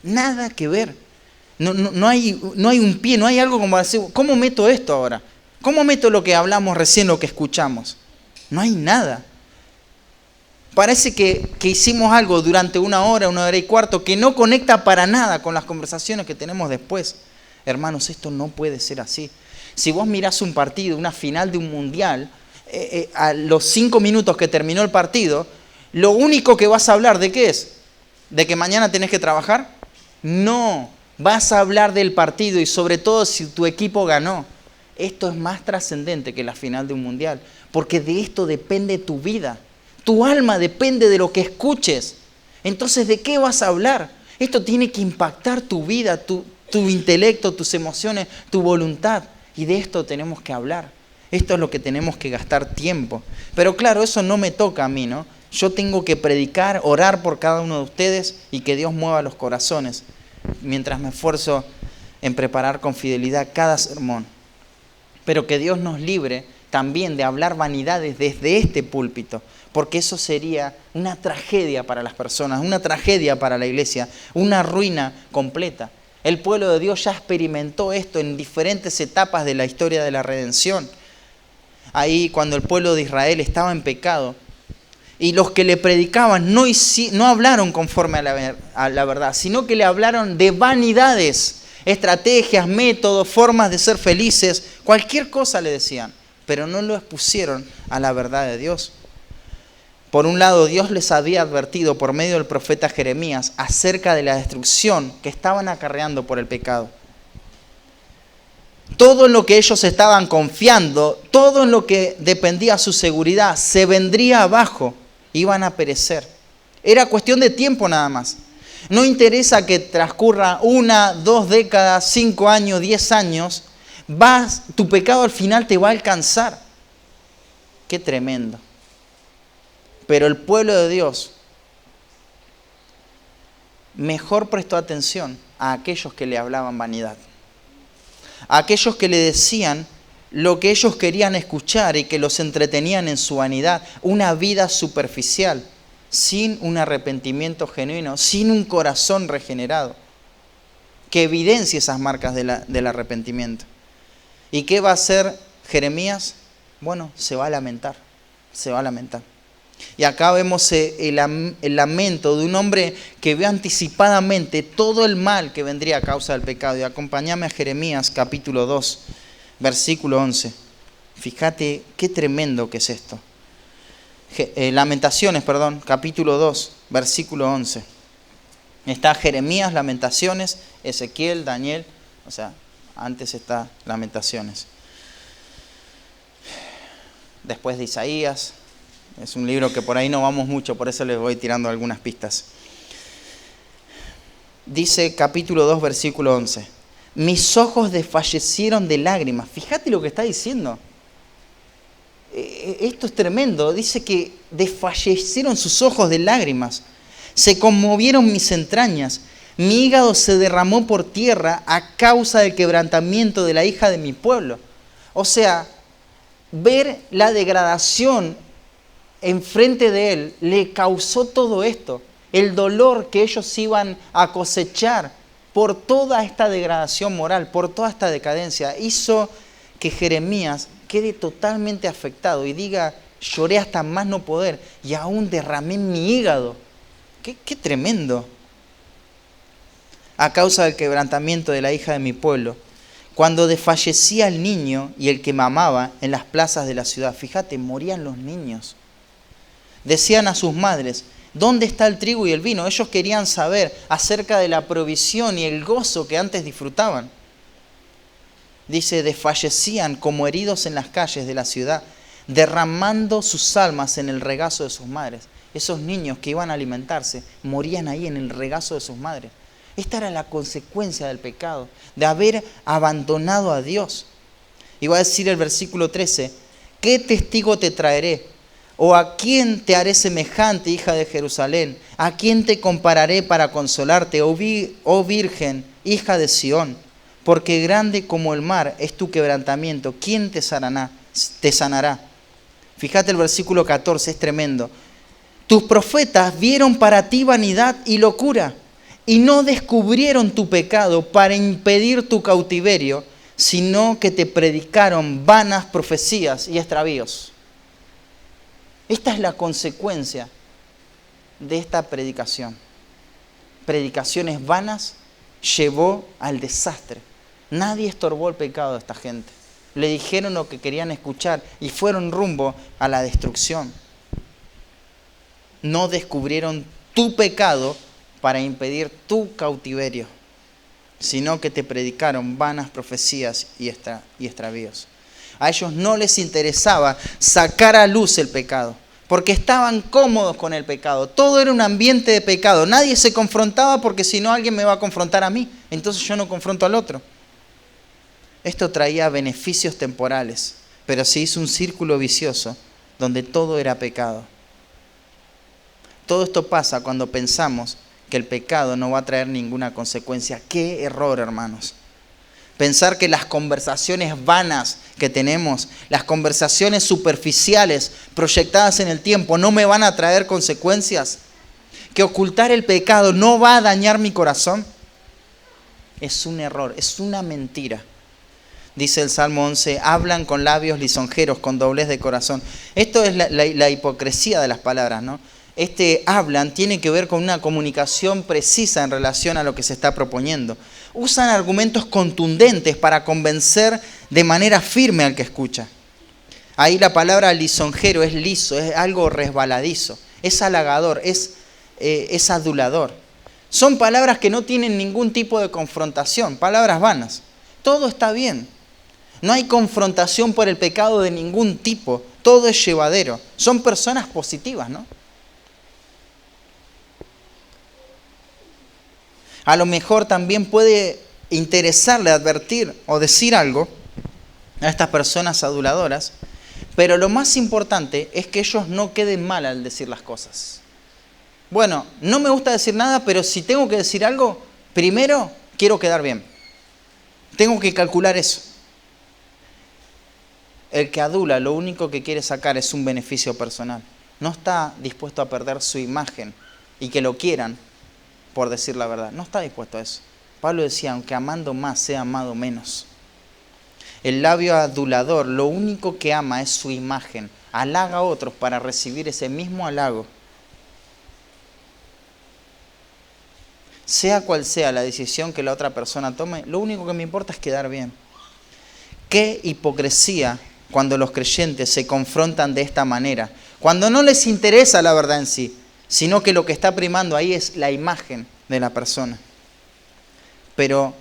nada que ver. No hay un pie, no hay algo como decir, ¿cómo meto esto ahora? ¿Cómo meto lo que hablamos recién, lo que escuchamos? No hay nada. Parece que hicimos algo durante una hora y cuarto, que no conecta para nada con las conversaciones que tenemos después. Hermanos, esto no puede ser así. Si vos mirás un partido, una final de un mundial, a los 5 minutos que terminó el partido, lo único que vas a hablar, ¿de qué es? ¿De que mañana tenés que trabajar? No, vas a hablar del partido y sobre todo si tu equipo ganó. Esto es más trascendente que la final de un mundial, porque de esto depende tu vida. Tu alma depende de lo que escuches. Entonces, ¿de qué vas a hablar? Esto tiene que impactar tu vida, tu intelecto, tus emociones, tu voluntad. Y de esto tenemos que hablar. Esto es lo que tenemos que gastar tiempo. Pero claro, eso no me toca a mí, ¿no? Yo tengo que predicar, orar por cada uno de ustedes y que Dios mueva los corazones, mientras me esfuerzo en preparar con fidelidad cada sermón. Pero que Dios nos libre también de hablar vanidades desde este púlpito, porque eso sería una tragedia para las personas, una tragedia para la iglesia, una ruina completa. El pueblo de Dios ya experimentó esto en diferentes etapas de la historia de la redención. Ahí cuando el pueblo de Israel estaba en pecado y los que le predicaban no hablaron conforme a la verdad, sino que le hablaron de vanidades, estrategias, métodos, formas de ser felices, cualquier cosa le decían, pero no lo expusieron a la verdad de Dios. Por un lado, Dios les había advertido por medio del profeta Jeremías acerca de la destrucción que estaban acarreando por el pecado. Todo en lo que ellos estaban confiando, todo en lo que dependía su seguridad, se vendría abajo, iban a perecer. Era cuestión de tiempo nada más. No interesa que transcurra 1, 2 décadas, 5 años, 10 años, tu pecado al final te va a alcanzar. Qué tremendo. Pero el pueblo de Dios mejor prestó atención a aquellos que le hablaban vanidad. A aquellos que le decían lo que ellos querían escuchar y que los entretenían en su vanidad. Una vida superficial, sin un arrepentimiento genuino, sin un corazón regenerado, que evidencie esas marcas del arrepentimiento. ¿Y qué va a hacer Jeremías? Bueno, se va a lamentar, se va a lamentar. Y acá vemos el lamento de un hombre que ve anticipadamente todo el mal que vendría a causa del pecado. Y acompáñame a Jeremías capítulo 2, versículo 11. Fíjate qué tremendo que es esto. Lamentaciones, capítulo 2, versículo 11. Está Jeremías, Lamentaciones, Ezequiel, Daniel, o sea, antes está Lamentaciones. Después de Isaías. Es un libro que por ahí no vamos mucho, por eso les voy tirando algunas pistas. Dice capítulo 2, versículo 11. Mis ojos desfallecieron de lágrimas. Fíjate lo que está diciendo. Esto es tremendo. Dice que desfallecieron sus ojos de lágrimas. Se conmovieron mis entrañas. Mi hígado se derramó por tierra a causa del quebrantamiento de la hija de mi pueblo. O sea, ver la degradación enfrente de él le causó todo esto. El dolor que ellos iban a cosechar por toda esta degradación moral, por toda esta decadencia, hizo que Jeremías quede totalmente afectado y diga, lloré hasta más no poder y aún derramé mi hígado. ¡Qué tremendo! A causa del quebrantamiento de la hija de mi pueblo, cuando desfallecía el niño y el que mamaba en las plazas de la ciudad, fíjate, morían los niños. Decían a sus madres, ¿dónde está el trigo y el vino? Ellos querían saber acerca de la provisión y el gozo que antes disfrutaban. Dice, desfallecían como heridos en las calles de la ciudad, derramando sus almas en el regazo de sus madres. Esos niños que iban a alimentarse morían ahí en el regazo de sus madres. Esta era la consecuencia del pecado, de haber abandonado a Dios. Y va a decir el versículo 13, ¿qué testigo te traeré? ¿O a quién te haré semejante, hija de Jerusalén? ¿A quién te compararé para consolarte, oh Virgen, hija de Sión? Porque grande como el mar es tu quebrantamiento. ¿Quién te sanará? Fíjate el versículo 14, es tremendo. Tus profetas vieron para ti vanidad y locura, y no descubrieron tu pecado para impedir tu cautiverio, sino que te predicaron vanas profecías y extravíos. Esta es la consecuencia de esta predicación. Predicaciones vanas llevó al desastre. Nadie estorbó el pecado de esta gente. Le dijeron lo que querían escuchar y fueron rumbo a la destrucción. No descubrieron tu pecado para impedir tu cautiverio, sino que te predicaron vanas profecías y extravíos. A ellos no les interesaba sacar a luz el pecado, porque estaban cómodos con el pecado. Todo era un ambiente de pecado. Nadie se confrontaba porque si no alguien me va a confrontar a mí, entonces yo no confronto al otro. Esto traía beneficios temporales, pero se hizo un círculo vicioso donde todo era pecado. Todo esto pasa cuando pensamos que el pecado no va a traer ninguna consecuencia. ¡Qué error, hermanos! Pensar que las conversaciones vanas que tenemos, las conversaciones superficiales proyectadas en el tiempo no me van a traer consecuencias, que ocultar el pecado no va a dañar mi corazón, es un error, es una mentira. Dice el Salmo 11, hablan con labios lisonjeros, con doblez de corazón. Esto es la hipocresía de las palabras, ¿no? Hablan tiene que ver con una comunicación precisa en relación a lo que se está proponiendo. Usan argumentos contundentes para convencer de manera firme al que escucha. Ahí la palabra lisonjero es liso, es algo resbaladizo, es halagador, es adulador. Son palabras que no tienen ningún tipo de confrontación, palabras vanas. Todo está bien. No hay confrontación por el pecado de ningún tipo, todo es llevadero. Son personas positivas, ¿no? A lo mejor también puede interesarle advertir o decir algo a estas personas aduladoras, pero lo más importante es que ellos no queden mal al decir las cosas. Bueno, no me gusta decir nada, pero si tengo que decir algo, primero quiero quedar bien. Tengo que calcular eso. El que adula lo único que quiere sacar es un beneficio personal. No está dispuesto a perder su imagen y que lo quieran por decir la verdad. No está dispuesto a eso. Pablo decía, aunque amando más, sea amado menos. El labio adulador lo único que ama es su imagen. Halaga a otros para recibir ese mismo halago. Sea cual sea la decisión que la otra persona tome, lo único que me importa es quedar bien. Qué hipocresía cuando los creyentes se confrontan de esta manera. Cuando no les interesa la verdad en sí, sino que lo que está primando ahí es la imagen de la persona. Pero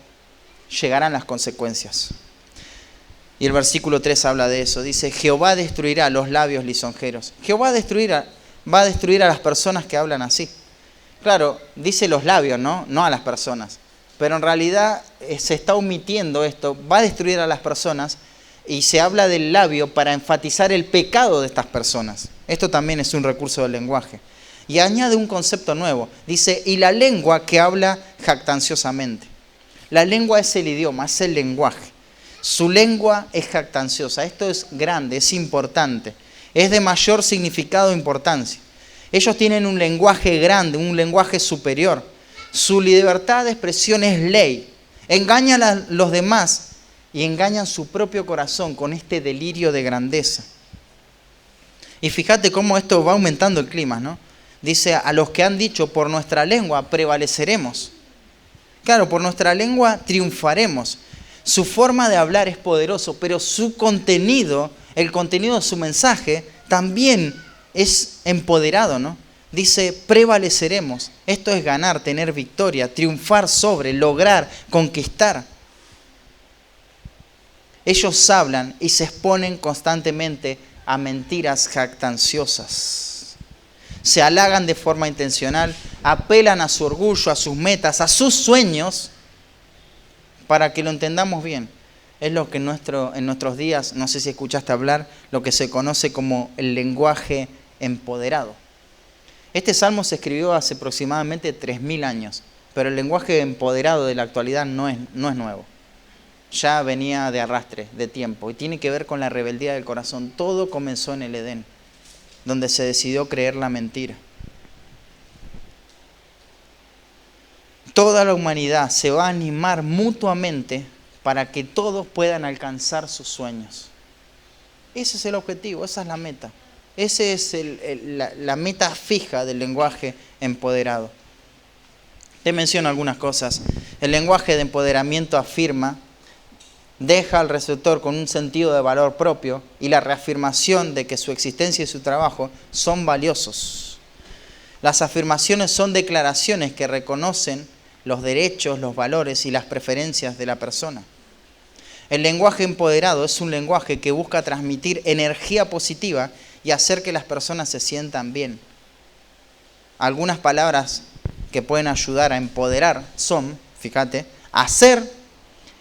llegarán las consecuencias. Y el versículo 3 habla de eso. Dice, Jehová destruirá los labios lisonjeros. Jehová va a destruir a las personas que hablan así. Claro, dice los labios, ¿no? No a las personas. Pero en realidad se está omitiendo esto. Va a destruir a las personas y se habla del labio para enfatizar el pecado de estas personas. Esto también es un recurso del lenguaje. Y añade un concepto nuevo. Dice, y la lengua que habla jactanciosamente. La lengua es el idioma, es el lenguaje. Su lengua es jactanciosa. Esto es grande, es importante. Es de mayor significado e importancia. Ellos tienen un lenguaje grande, un lenguaje superior. Su libertad de expresión es ley. Engañan a los demás y engañan su propio corazón con este delirio de grandeza. Y fíjate cómo esto va aumentando el clima, ¿no? Dice, a los que han dicho, por nuestra lengua prevaleceremos. Claro, por nuestra lengua triunfaremos. Su forma de hablar es poderoso, pero su contenido, el contenido de su mensaje, también es empoderado, ¿no? Dice, prevaleceremos. Esto es ganar, tener victoria, triunfar sobre, lograr, conquistar. Ellos hablan y se exponen constantemente a mentiras jactanciosas. Se halagan de forma intencional, apelan a su orgullo, a sus metas, a sus sueños, para que lo entendamos bien. Es lo que en nuestros días, no sé si escuchaste hablar, lo que se conoce como el lenguaje empoderado. Este salmo se escribió hace aproximadamente 3000 años, pero el lenguaje empoderado de la actualidad no es nuevo. Ya venía de arrastre, de tiempo, y tiene que ver con la rebeldía del corazón. Todo comenzó en el Edén, donde se decidió creer la mentira. Toda la humanidad se va a animar mutuamente para que todos puedan alcanzar sus sueños. Ese es el objetivo, esa es la meta. Esa es la meta fija del lenguaje empoderado. Te menciono algunas cosas. El lenguaje de empoderamiento afirma, deja al receptor con un sentido de valor propio y la reafirmación de que su existencia y su trabajo son valiosos. Las afirmaciones son declaraciones que reconocen los derechos, los valores y las preferencias de la persona. El lenguaje empoderado es un lenguaje que busca transmitir energía positiva y hacer que las personas se sientan bien. Algunas palabras que pueden ayudar a empoderar son, fíjate, hacer,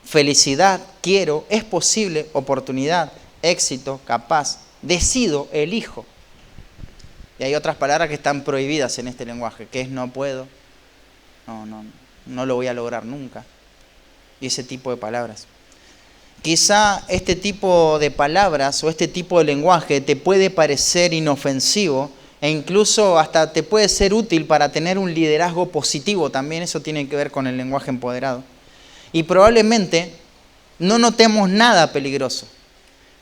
felicidad, quiero, es posible, oportunidad, éxito, capaz, decido, elijo. Y hay otras palabras que están prohibidas en este lenguaje, que es no puedo, no lo voy a lograr nunca. Y ese tipo de palabras. Quizá este tipo de palabras o este tipo de lenguaje te puede parecer inofensivo e incluso hasta te puede ser útil para tener un liderazgo positivo. También eso tiene que ver con el lenguaje empoderado. Y probablemente no notemos nada peligroso.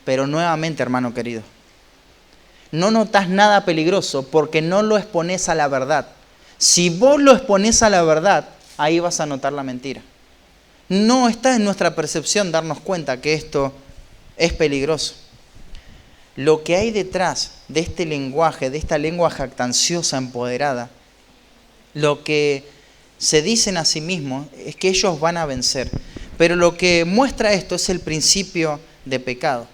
Pero nuevamente, hermano querido, no notas nada peligroso porque no lo expones a la verdad. Si vos lo expones a la verdad, ahí vas a notar la mentira. No está en nuestra percepción darnos cuenta que esto es peligroso. Lo que hay detrás de este lenguaje, de esta lengua jactanciosa empoderada, lo que se dicen a sí mismos es que ellos van a vencer. Pero lo que muestra esto es el principio de pecado.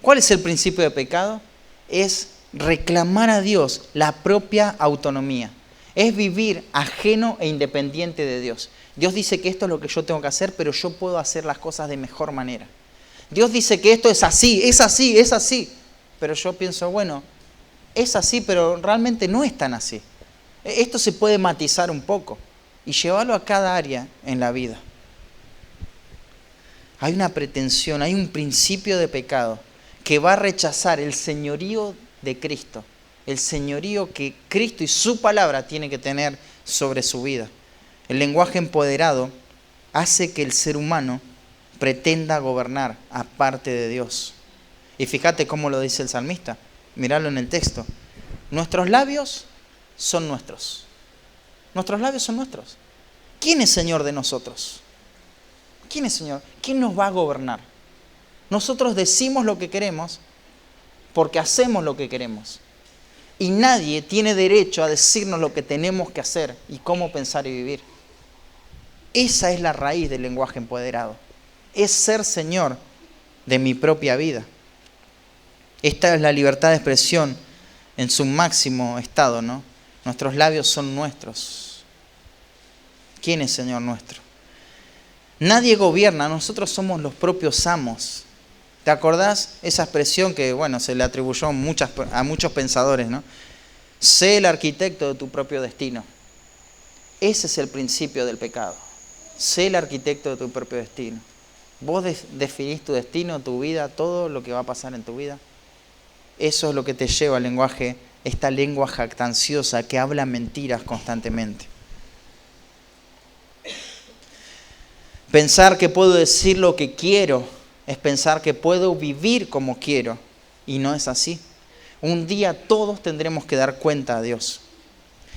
¿Cuál es el principio de pecado? Es reclamar a Dios la propia autonomía. Es vivir ajeno e independiente de Dios. Dios dice que esto es lo que yo tengo que hacer, pero yo puedo hacer las cosas de mejor manera. Dios dice que esto es así, es así, es así. Pero yo pienso, bueno, es así, pero realmente no es tan así. Esto se puede matizar un poco y llevarlo a cada área en la vida. Hay una pretensión, hay un principio de pecado que va a rechazar el señorío de Cristo, el señorío que Cristo y su palabra tiene que tener sobre su vida. El lenguaje empoderado hace que el ser humano pretenda gobernar aparte de Dios. Y fíjate cómo lo dice el salmista, míralo en el texto. Nuestros labios son nuestros. Nuestros labios son nuestros. ¿Quién es Señor de nosotros? ¿Quién es Señor? ¿Quién nos va a gobernar? Nosotros decimos lo que queremos porque hacemos lo que queremos. Y nadie tiene derecho a decirnos lo que tenemos que hacer y cómo pensar y vivir. Esa es la raíz del lenguaje empoderado. Es ser Señor de mi propia vida. Esta es la libertad de expresión en su máximo estado, ¿no? Nuestros labios son nuestros. ¿Quién es Señor nuestro? Nadie gobierna, nosotros somos los propios amos. ¿Te acordás esa expresión que, bueno, se le atribuyó a muchos pensadores, ¿no? Sé el arquitecto de tu propio destino. Ese es el principio del pecado. Sé el arquitecto de tu propio destino. Vos definís tu destino, tu vida, todo lo que va a pasar en tu vida. Eso es lo que te lleva al lenguaje, esta lengua jactanciosa que habla mentiras constantemente. Pensar que puedo decir lo que quiero es pensar que puedo vivir como quiero, y no es así. Un día todos tendremos que dar cuenta a Dios.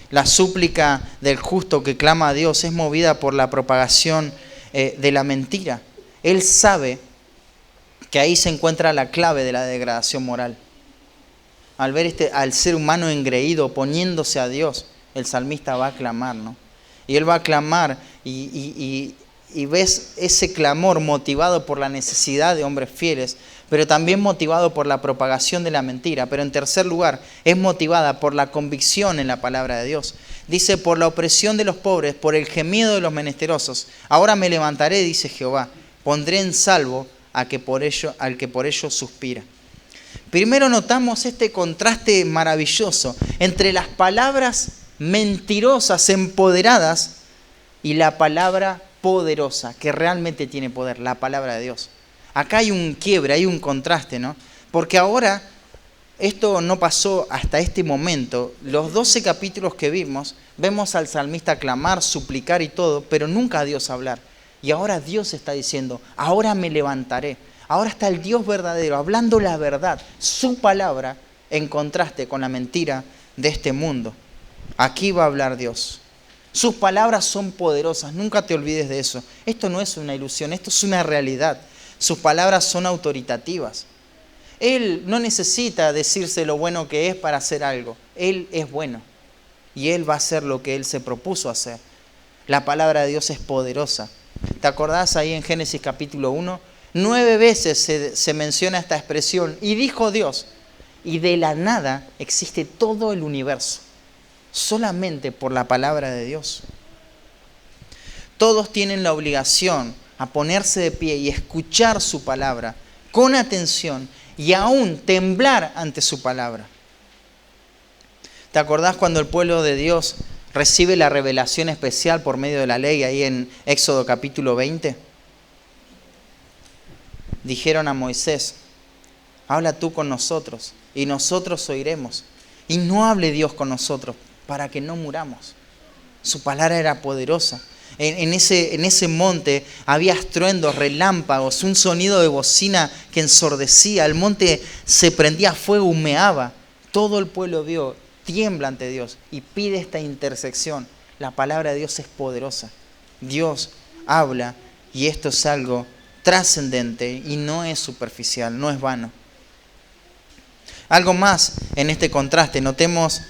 La súplica del justo que clama a Dios es movida por la propagación de la mentira. Él sabe que ahí se encuentra la clave de la degradación moral. Al ver al ser humano engreído oponiéndose a Dios, el salmista va a clamar, ¿no? Y él va a clamar y ves ese clamor motivado por la necesidad de hombres fieles, pero también motivado por la propagación de la mentira. Pero en tercer lugar, es motivada por la convicción en la palabra de Dios. Dice, por la opresión de los pobres, por el gemido de los menesterosos. Ahora me levantaré, dice Jehová, pondré en salvo al que por ello suspira. Primero notamos este contraste maravilloso entre las palabras mentirosas, empoderadas, y la palabra poderosa, que realmente tiene poder, la palabra de Dios. Acá hay un quiebre, hay un contraste, ¿no? Porque ahora, esto no pasó hasta este momento. Los 12 capítulos que vemos al salmista clamar, suplicar y todo, pero nunca a Dios hablar. Y ahora Dios está diciendo, ahora me levantaré. Ahora está el Dios verdadero, hablando la verdad, su palabra, en contraste con la mentira de este mundo. Aquí va a hablar Dios. Sus palabras son poderosas, nunca te olvides de eso. Esto no es una ilusión, esto es una realidad. Sus palabras son autoritativas. Él no necesita decirse lo bueno que es para hacer algo. Él es bueno y Él va a hacer lo que Él se propuso hacer. La palabra de Dios es poderosa. ¿Te acordás ahí en Génesis capítulo 1? 9 veces se menciona esta expresión. Y dijo Dios, y de la nada existe todo el universo. Solamente por la palabra de Dios. Todos tienen la obligación a ponerse de pie y escuchar su palabra con atención y aún temblar ante su palabra. ¿Te acordás cuando el pueblo de Dios recibe la revelación especial por medio de la ley ahí en Éxodo capítulo 20? Dijeron a Moisés, habla tú con nosotros y nosotros oiremos. Y no hable Dios con nosotros para que no muramos. Su palabra era poderosa. En ese monte había estruendos, relámpagos, un sonido de bocina que ensordecía. El monte se prendía fuego, humeaba. Todo el pueblo vio, tiembla ante Dios y pide esta intersección. La palabra de Dios es poderosa. Dios habla y esto es algo trascendente y no es superficial, no es vano. Algo más en este contraste, notemos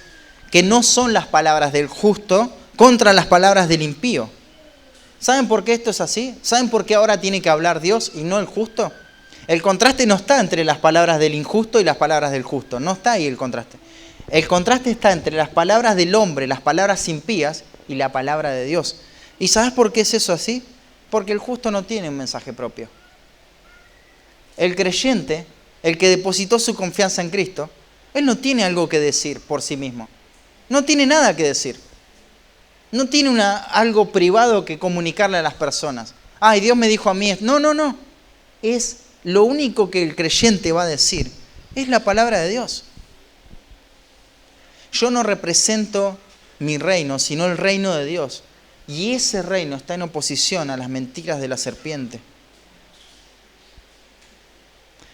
que no son las palabras del justo contra las palabras del impío. ¿Saben por qué esto es así? ¿Saben por qué ahora tiene que hablar Dios y no el justo? El contraste no está entre las palabras del injusto y las palabras del justo. No está ahí el contraste. El contraste está entre las palabras del hombre, las palabras impías y la palabra de Dios. ¿Y sabes por qué es eso así? Porque el justo no tiene un mensaje propio. El creyente, el que depositó su confianza en Cristo, él no tiene algo que decir por sí mismo. No tiene nada que decir. No tiene algo privado que comunicarle a las personas. Ay, Dios me dijo a mí. No. Es lo único que el creyente va a decir. Es la palabra de Dios. Yo no represento mi reino, sino el reino de Dios. Y ese reino está en oposición a las mentiras de la serpiente.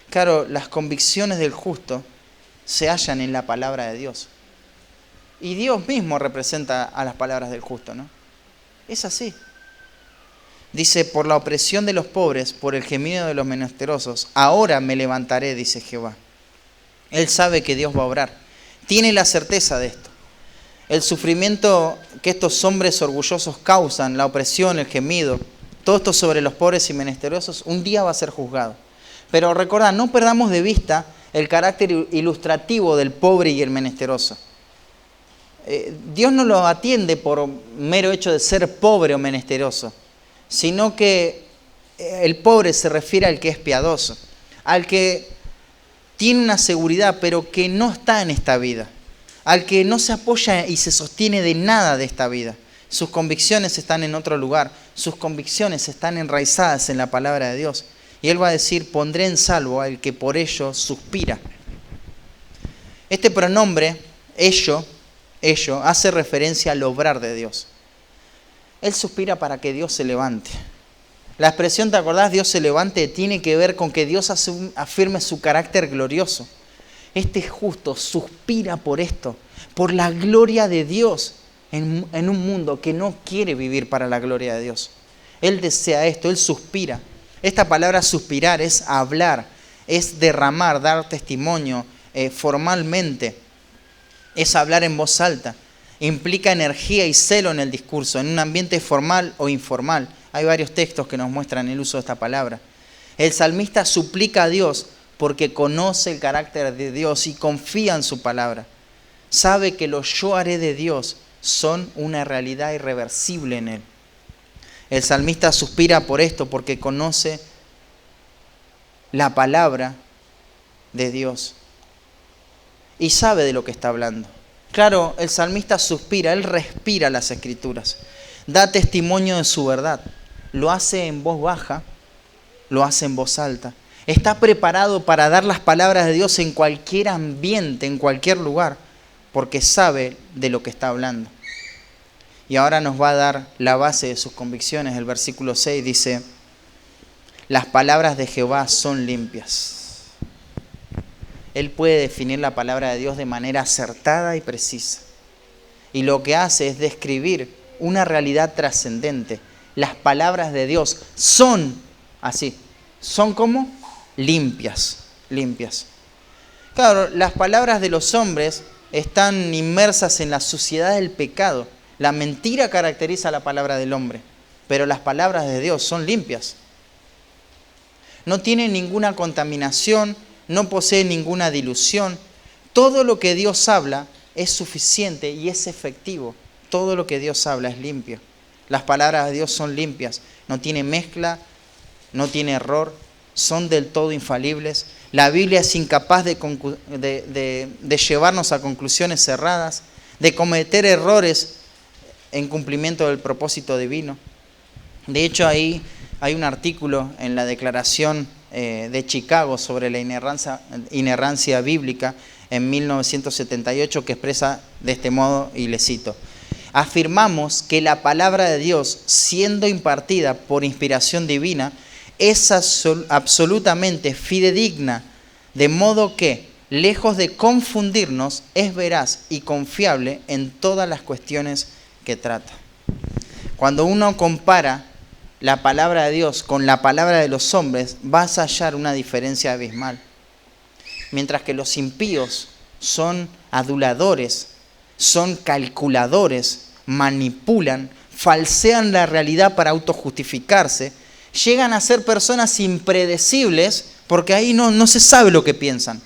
Claro, las convicciones del justo se hallan en la palabra de Dios. Y Dios mismo representa a las palabras del justo, ¿no? Es así. Dice, por la opresión de los pobres, por el gemido de los menesterosos, ahora me levantaré, dice Jehová. Él sabe que Dios va a obrar. Tiene la certeza de esto. El sufrimiento que estos hombres orgullosos causan, la opresión, el gemido, todo esto sobre los pobres y menesterosos, un día va a ser juzgado. Pero recordad, no perdamos de vista el carácter ilustrativo del pobre y el menesteroso. Dios no lo atiende por mero hecho de ser pobre o menesteroso, sino que el pobre se refiere al que es piadoso, al que tiene una seguridad pero que no está en esta vida, al que no se apoya y se sostiene de nada de esta vida. Sus convicciones están en otro lugar, sus convicciones están enraizadas en la palabra de Dios. Y Él va a decir, pondré en salvo al que por ello suspira. Este pronombre, ello, hace referencia al obrar de Dios. Él suspira para que Dios se levante. La expresión, ¿te acordás? Dios se levante, tiene que ver con que Dios afirme su carácter glorioso. Este justo suspira por esto, por la gloria de Dios en un mundo que no quiere vivir para la gloria de Dios. Él desea esto, Él suspira. Esta palabra suspirar es hablar, es derramar, dar testimonio formalmente. Es hablar en voz alta. Implica energía y celo en el discurso, en un ambiente formal o informal. Hay varios textos que nos muestran el uso de esta palabra. El salmista suplica a Dios porque conoce el carácter de Dios y confía en su palabra. Sabe que lo yo haré de Dios son una realidad irreversible en Él. El salmista suspira por esto, porque conoce la palabra de Dios y sabe de lo que está hablando. Claro, el salmista suspira, él respira las Escrituras, da testimonio de su verdad, lo hace en voz baja, lo hace en voz alta. Está preparado para dar las palabras de Dios en cualquier ambiente, en cualquier lugar, porque sabe de lo que está hablando. Y ahora nos va a dar la base de sus convicciones. El versículo 6 dice: las palabras de Jehová son limpias. Él puede definir la palabra de Dios de manera acertada y precisa. Y lo que hace es describir una realidad trascendente. Las palabras de Dios son así. ¿Son como? Limpias, limpias. Claro, las palabras de los hombres están inmersas en la suciedad del pecado. La mentira caracteriza la palabra del hombre, pero las palabras de Dios son limpias. No tienen ninguna contaminación, no posee ninguna dilución. Todo lo que Dios habla es suficiente y es efectivo. Todo lo que Dios habla es limpio. Las palabras de Dios son limpias. No tiene mezcla, no tiene error, son del todo infalibles. La Biblia es incapaz de llevarnos a conclusiones cerradas, de cometer errores en cumplimiento del propósito divino. De hecho, ahí hay un artículo en la Declaración de Chicago sobre la inerrancia bíblica en 1978 que expresa de este modo, y le cito: afirmamos que la palabra de Dios, siendo impartida por inspiración divina, es absolutamente fidedigna, de modo que, lejos de confundirnos, es veraz y confiable en todas las cuestiones que trata. Cuando uno compara la palabra de Dios con la palabra de los hombres, vas a hallar una diferencia abismal. Mientras que los impíos son aduladores, son calculadores, manipulan, falsean la realidad para autojustificarse, llegan a ser personas impredecibles porque ahí no se sabe lo que piensan.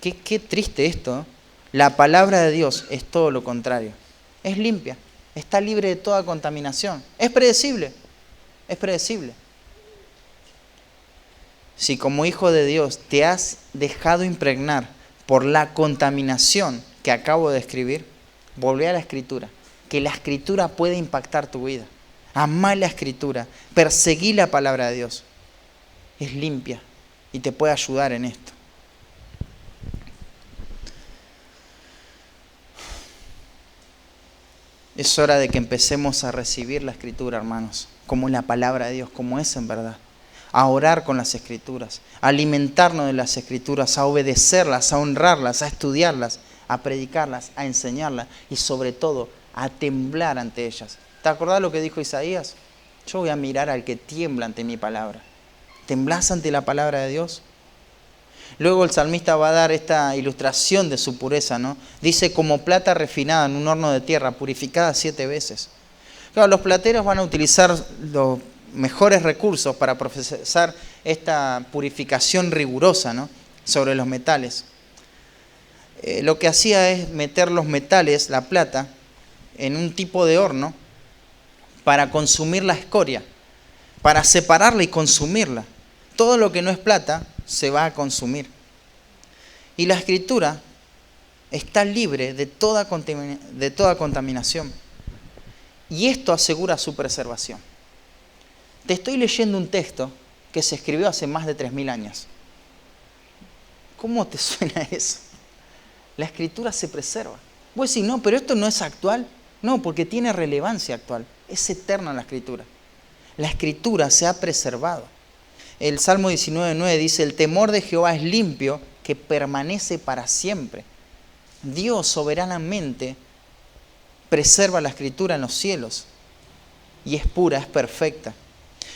Qué triste esto, ¿eh? La palabra de Dios es todo lo contrario. Es limpia, está libre de toda contaminación. Es predecible, es predecible. Si como hijo de Dios te has dejado impregnar por la contaminación que acabo de describir, volvé a la Escritura, que la Escritura puede impactar tu vida. Amá la Escritura, perseguí la palabra de Dios. Es limpia y te puede ayudar en esto. Es hora de que empecemos a recibir la Escritura, hermanos, como la palabra de Dios, como es en verdad. A orar con las Escrituras, a alimentarnos de las Escrituras, a obedecerlas, a honrarlas, a estudiarlas, a predicarlas, a enseñarlas y sobre todo a temblar ante ellas. ¿Te acordás lo que dijo Isaías? Yo voy a mirar al que tiembla ante mi palabra. ¿Temblás ante la palabra de Dios? Luego el salmista va a dar esta ilustración de su pureza, ¿no? Dice: como plata refinada en un horno de tierra, purificada 7 veces. Claro, los plateros van a utilizar los mejores recursos para procesar esta purificación rigurosa, ¿no?, sobre los metales. Lo que hacía es meter los metales, la plata, en un tipo de horno para consumir la escoria, para separarla y consumirla. Todo lo que no es plata se va a consumir. Y la Escritura está libre de toda contaminación. Y esto asegura su preservación. Te estoy leyendo un texto que se escribió hace más de 3000 años. ¿Cómo te suena eso? La Escritura se preserva. Vos decís: no, pero esto no es actual. No, porque tiene relevancia actual. Es eterna la Escritura. La Escritura se ha preservado. El Salmo 19:9 dice: el temor de Jehová es limpio, que permanece para siempre. Dios soberanamente preserva la Escritura en los cielos. Y es pura, es perfecta.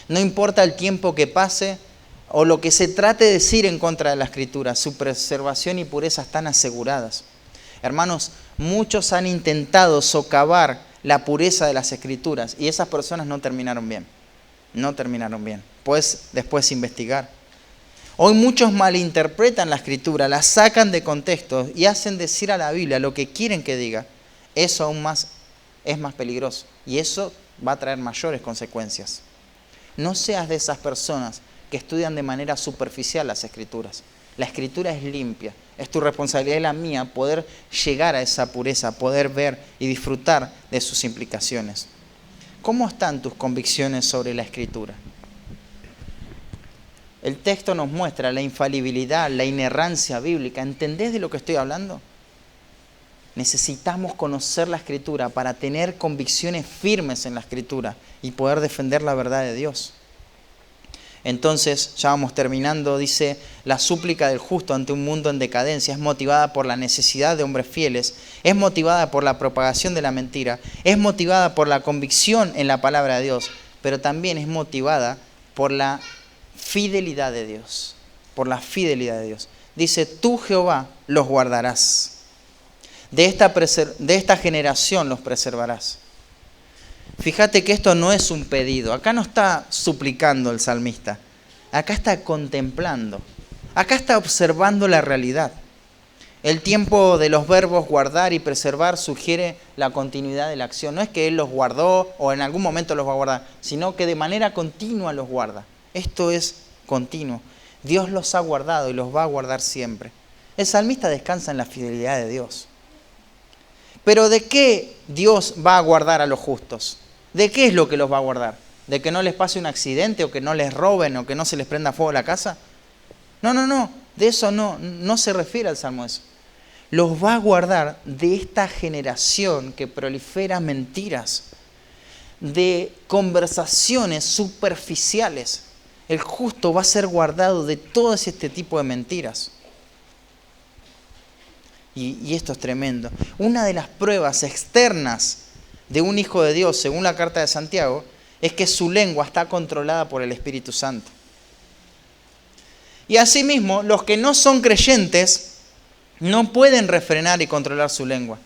No importa el tiempo que pase o lo que se trate de decir en contra de la Escritura, su preservación y pureza están aseguradas. Hermanos, muchos han intentado socavar la pureza de las Escrituras y esas personas no terminaron bien. No terminaron bien. Puedes después investigar. Hoy muchos malinterpretan la Escritura, la sacan de contexto y hacen decir a la Biblia lo que quieren que diga. eso aún más es más peligroso. Y eso va a traer mayores consecuencias. No seas de esas personas que estudian de manera superficial las Escrituras. La Escritura es limpia. Es tu responsabilidad y la mía poder llegar a esa pureza, poder ver y disfrutar de sus implicaciones. ¿Cómo están tus convicciones sobre la Escritura? El texto nos muestra la infalibilidad, la inerrancia bíblica. ¿Entendés de lo que estoy hablando? Necesitamos conocer la Escritura para tener convicciones firmes en la Escritura y poder defender la verdad de Dios. Entonces, ya vamos terminando, dice, la súplica del justo ante un mundo en decadencia es motivada por la necesidad de hombres fieles, es motivada por la propagación de la mentira, es motivada por la convicción en la palabra de Dios, pero también es motivada por la fidelidad de Dios, por la fidelidad de Dios. Dice, tú Jehová los guardarás, de esta generación los preservarás. Fíjate que esto no es un pedido, acá no está suplicando el salmista, acá está contemplando, acá está observando la realidad. El tiempo de los verbos guardar y preservar sugiere la continuidad de la acción. No es que Él los guardó o en algún momento los va a guardar, sino que de manera continua los guarda. Esto es continuo. Dios los ha guardado y los va a guardar siempre. El salmista descansa en la fidelidad de Dios. Pero ¿de qué Dios va a guardar a los justos? ¿De qué es lo que los va a guardar? ¿De que no les pase un accidente o que no les roben o que no se les prenda fuego la casa? No, de eso no se refiere al Salmo eso. Los va a guardar de esta generación que prolifera mentiras, de conversaciones superficiales. El justo va a ser guardado de todo este tipo de mentiras. Y esto es tremendo. Una de las pruebas externas de un hijo de Dios, según la carta de Santiago, es que su lengua está controlada por el Espíritu Santo. Y asimismo, los que no son creyentes no pueden refrenar y controlar su lengua.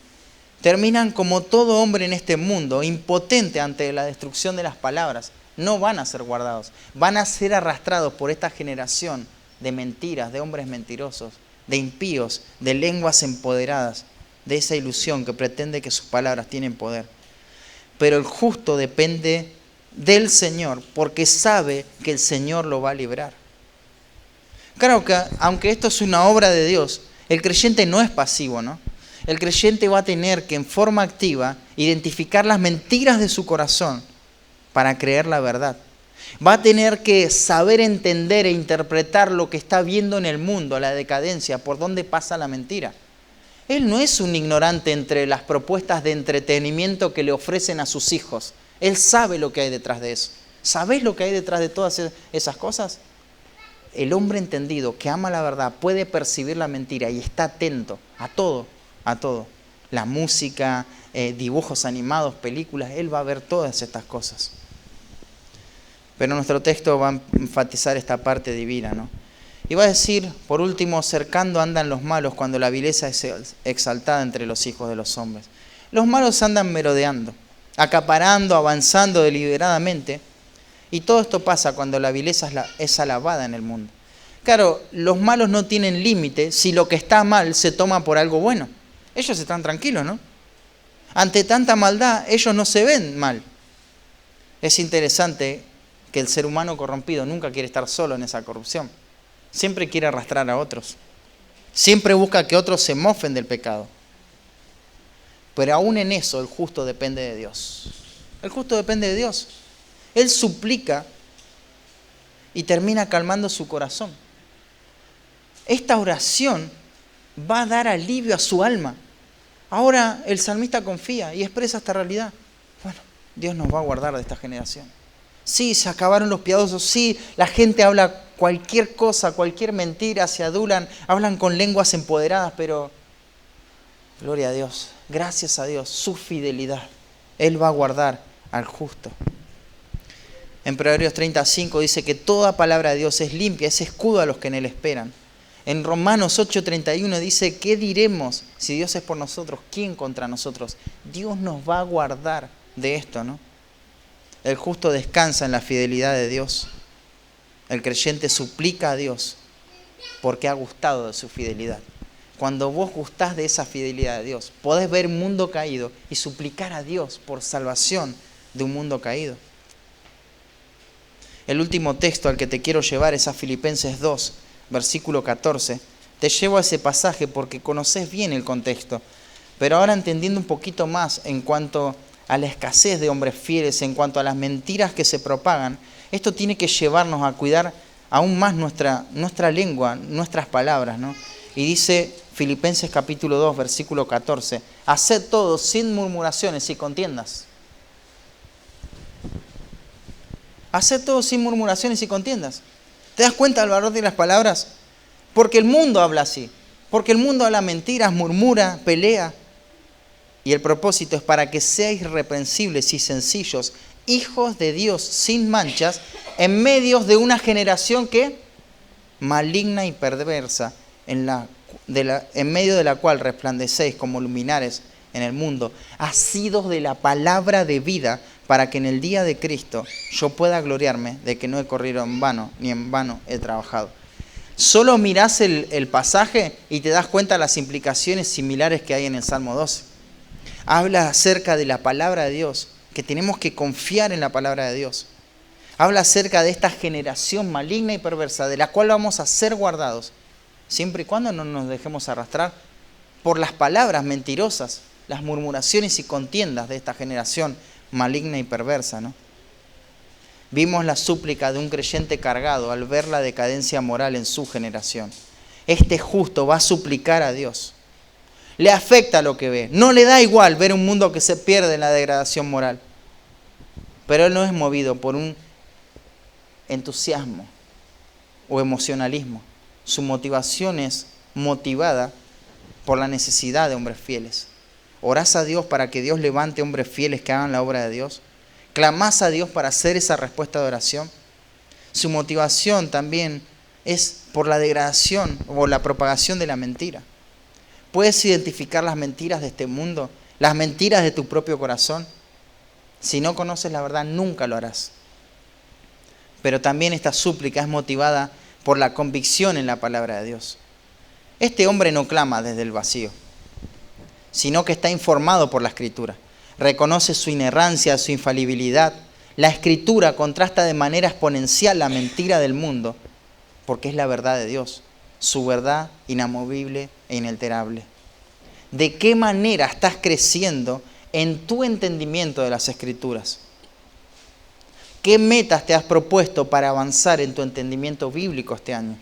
Terminan como todo hombre en este mundo, impotente ante la destrucción de las palabras. No van a ser guardados, van a ser arrastrados por esta generación de mentiras, de hombres mentirosos, de impíos, de lenguas empoderadas, de esa ilusión que pretende que sus palabras tienen poder. Pero el justo depende del Señor, porque sabe que el Señor lo va a librar. Claro que aunque esto es una obra de Dios, el creyente no es pasivo, ¿no? El creyente va a tener que en forma activa identificar las mentiras de su corazón para creer la verdad. Va a tener que saber entender e interpretar lo que está viendo en el mundo, la decadencia, por dónde pasa la mentira. Él no es un ignorante entre las propuestas de entretenimiento que le ofrecen a sus hijos. Él sabe lo que hay detrás de eso. ¿Sabés lo que hay detrás de todas esas cosas? El hombre entendido que ama la verdad puede percibir la mentira y está atento a todo, a todo. La música, dibujos animados, películas, él va a ver todas estas cosas. Pero nuestro texto va a enfatizar esta parte divina, ¿no? Y va a decir, por último, cercando andan los malos cuando la vileza es exaltada entre los hijos de los hombres. Los malos andan merodeando, acaparando, avanzando deliberadamente. Y todo esto pasa cuando la vileza es alabada en el mundo. Claro, los malos no tienen límite si lo que está mal se toma por algo bueno. Ellos están tranquilos, ¿no? Ante tanta maldad, ellos no se ven mal. Es interesante que el ser humano corrompido nunca quiere estar solo en esa corrupción. Siempre quiere arrastrar a otros. Siempre busca que otros se mofen del pecado. Pero aún en eso el justo depende de Dios. El justo depende de Dios. Él suplica y termina calmando su corazón. Esta oración va a dar alivio a su alma. Ahora el salmista confía y expresa esta realidad. Bueno, Dios nos va a guardar de esta generación. Sí, se acabaron los piadosos. Sí, la gente habla cualquier cosa, cualquier mentira, se adulan, hablan con lenguas empoderadas, pero gloria a Dios, gracias a Dios, su fidelidad. Él va a guardar al justo. En Proverbios 35 dice que toda palabra de Dios es limpia, es escudo a los que en él esperan. En Romanos 8:31 dice, ¿qué diremos si Dios es por nosotros? ¿Quién contra nosotros? Dios nos va a guardar de esto, ¿no? El justo descansa en la fidelidad de Dios. El creyente suplica a Dios porque ha gustado de su fidelidad. Cuando vos gustás de esa fidelidad de Dios, podés ver un mundo caído y suplicar a Dios por salvación de un mundo caído. El último texto al que te quiero llevar es a Filipenses 2, versículo 14. Te llevo a ese pasaje porque conoces bien el contexto, pero ahora entendiendo un poquito más en cuanto a la escasez de hombres fieles, en cuanto a las mentiras que se propagan, esto tiene que llevarnos a cuidar aún más nuestra lengua, nuestras palabras, ¿no? Y dice Filipenses capítulo 2, versículo 14, haced todo sin murmuraciones y contiendas. Haced todo sin murmuraciones y contiendas. ¿Te das cuenta del valor de las palabras? Porque el mundo habla así. Porque el mundo habla mentiras, murmura, pelea. Y el propósito es para que seáis irreprensibles y sencillos, hijos de Dios sin manchas, en medio de una generación que maligna y perversa, en medio de la cual resplandecéis como luminares en el mundo, asidos de la palabra de vida, para que en el día de Cristo yo pueda gloriarme de que no he corrido en vano, ni en vano he trabajado. Solo mirás el pasaje y te das cuenta de las implicaciones similares que hay en el Salmo 12. Habla acerca de la palabra de Dios, que tenemos que confiar en la palabra de Dios. Habla acerca de esta generación maligna y perversa, de la cual vamos a ser guardados, siempre y cuando no nos dejemos arrastrar por las palabras mentirosas, las murmuraciones y contiendas de esta generación maligna y perversa, ¿no? Vimos la súplica de un creyente cargado al ver la decadencia moral en su generación. Este justo va a suplicar a Dios. Le afecta lo que ve. No le da igual ver un mundo que se pierde en la degradación moral. Pero él no es movido por un entusiasmo o emocionalismo. Su motivación es motivada por la necesidad de hombres fieles. Orás a Dios para que Dios levante hombres fieles que hagan la obra de Dios. Clamás a Dios para hacer esa respuesta de oración. Su motivación también es por la degradación o la propagación de la mentira. ¿Puedes identificar las mentiras de este mundo? Las mentiras de tu propio corazón. Si no conoces la verdad, nunca lo harás. Pero también esta súplica es motivada por la convicción en la palabra de Dios. Este hombre no clama desde el vacío, sino que está informado por la Escritura. Reconoce su inerrancia, su infalibilidad. La Escritura contrasta de manera exponencial la mentira del mundo, porque es la verdad de Dios, su verdad inamovible e inalterable. ¿De qué manera estás creciendo en tu entendimiento de las Escrituras? ¿Qué metas te has propuesto para avanzar en tu entendimiento bíblico este año?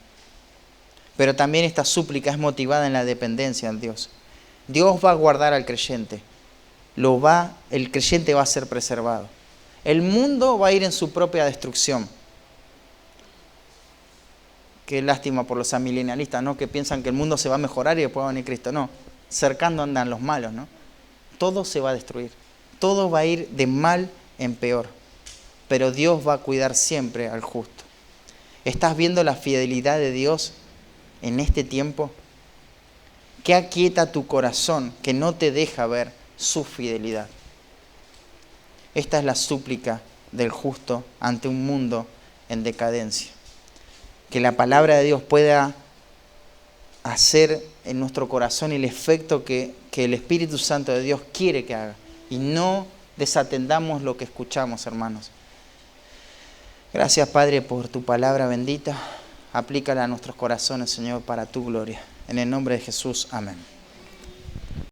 Pero también esta súplica es motivada en la dependencia de Dios. Dios va a guardar al creyente. El creyente va a ser preservado. El mundo va a ir en su propia destrucción. Qué lástima por los amilenialistas, ¿no? Que piensan que el mundo se va a mejorar y después va a venir Cristo. No, cercando andan los malos, ¿no? Todo se va a destruir. Todo va a ir de mal en peor. Pero Dios va a cuidar siempre al justo. ¿Estás viendo la fidelidad de Dios en este tiempo? ¿Qué aquieta tu corazón que no te deja ver su fidelidad? Esta es la súplica del justo ante un mundo en decadencia. Que la palabra de Dios pueda hacer en nuestro corazón el efecto que el Espíritu Santo de Dios quiere que haga. Y no desatendamos lo que escuchamos, hermanos. Gracias, Padre, por tu palabra bendita. Aplícala a nuestros corazones, Señor, para tu gloria. En el nombre de Jesús, amén.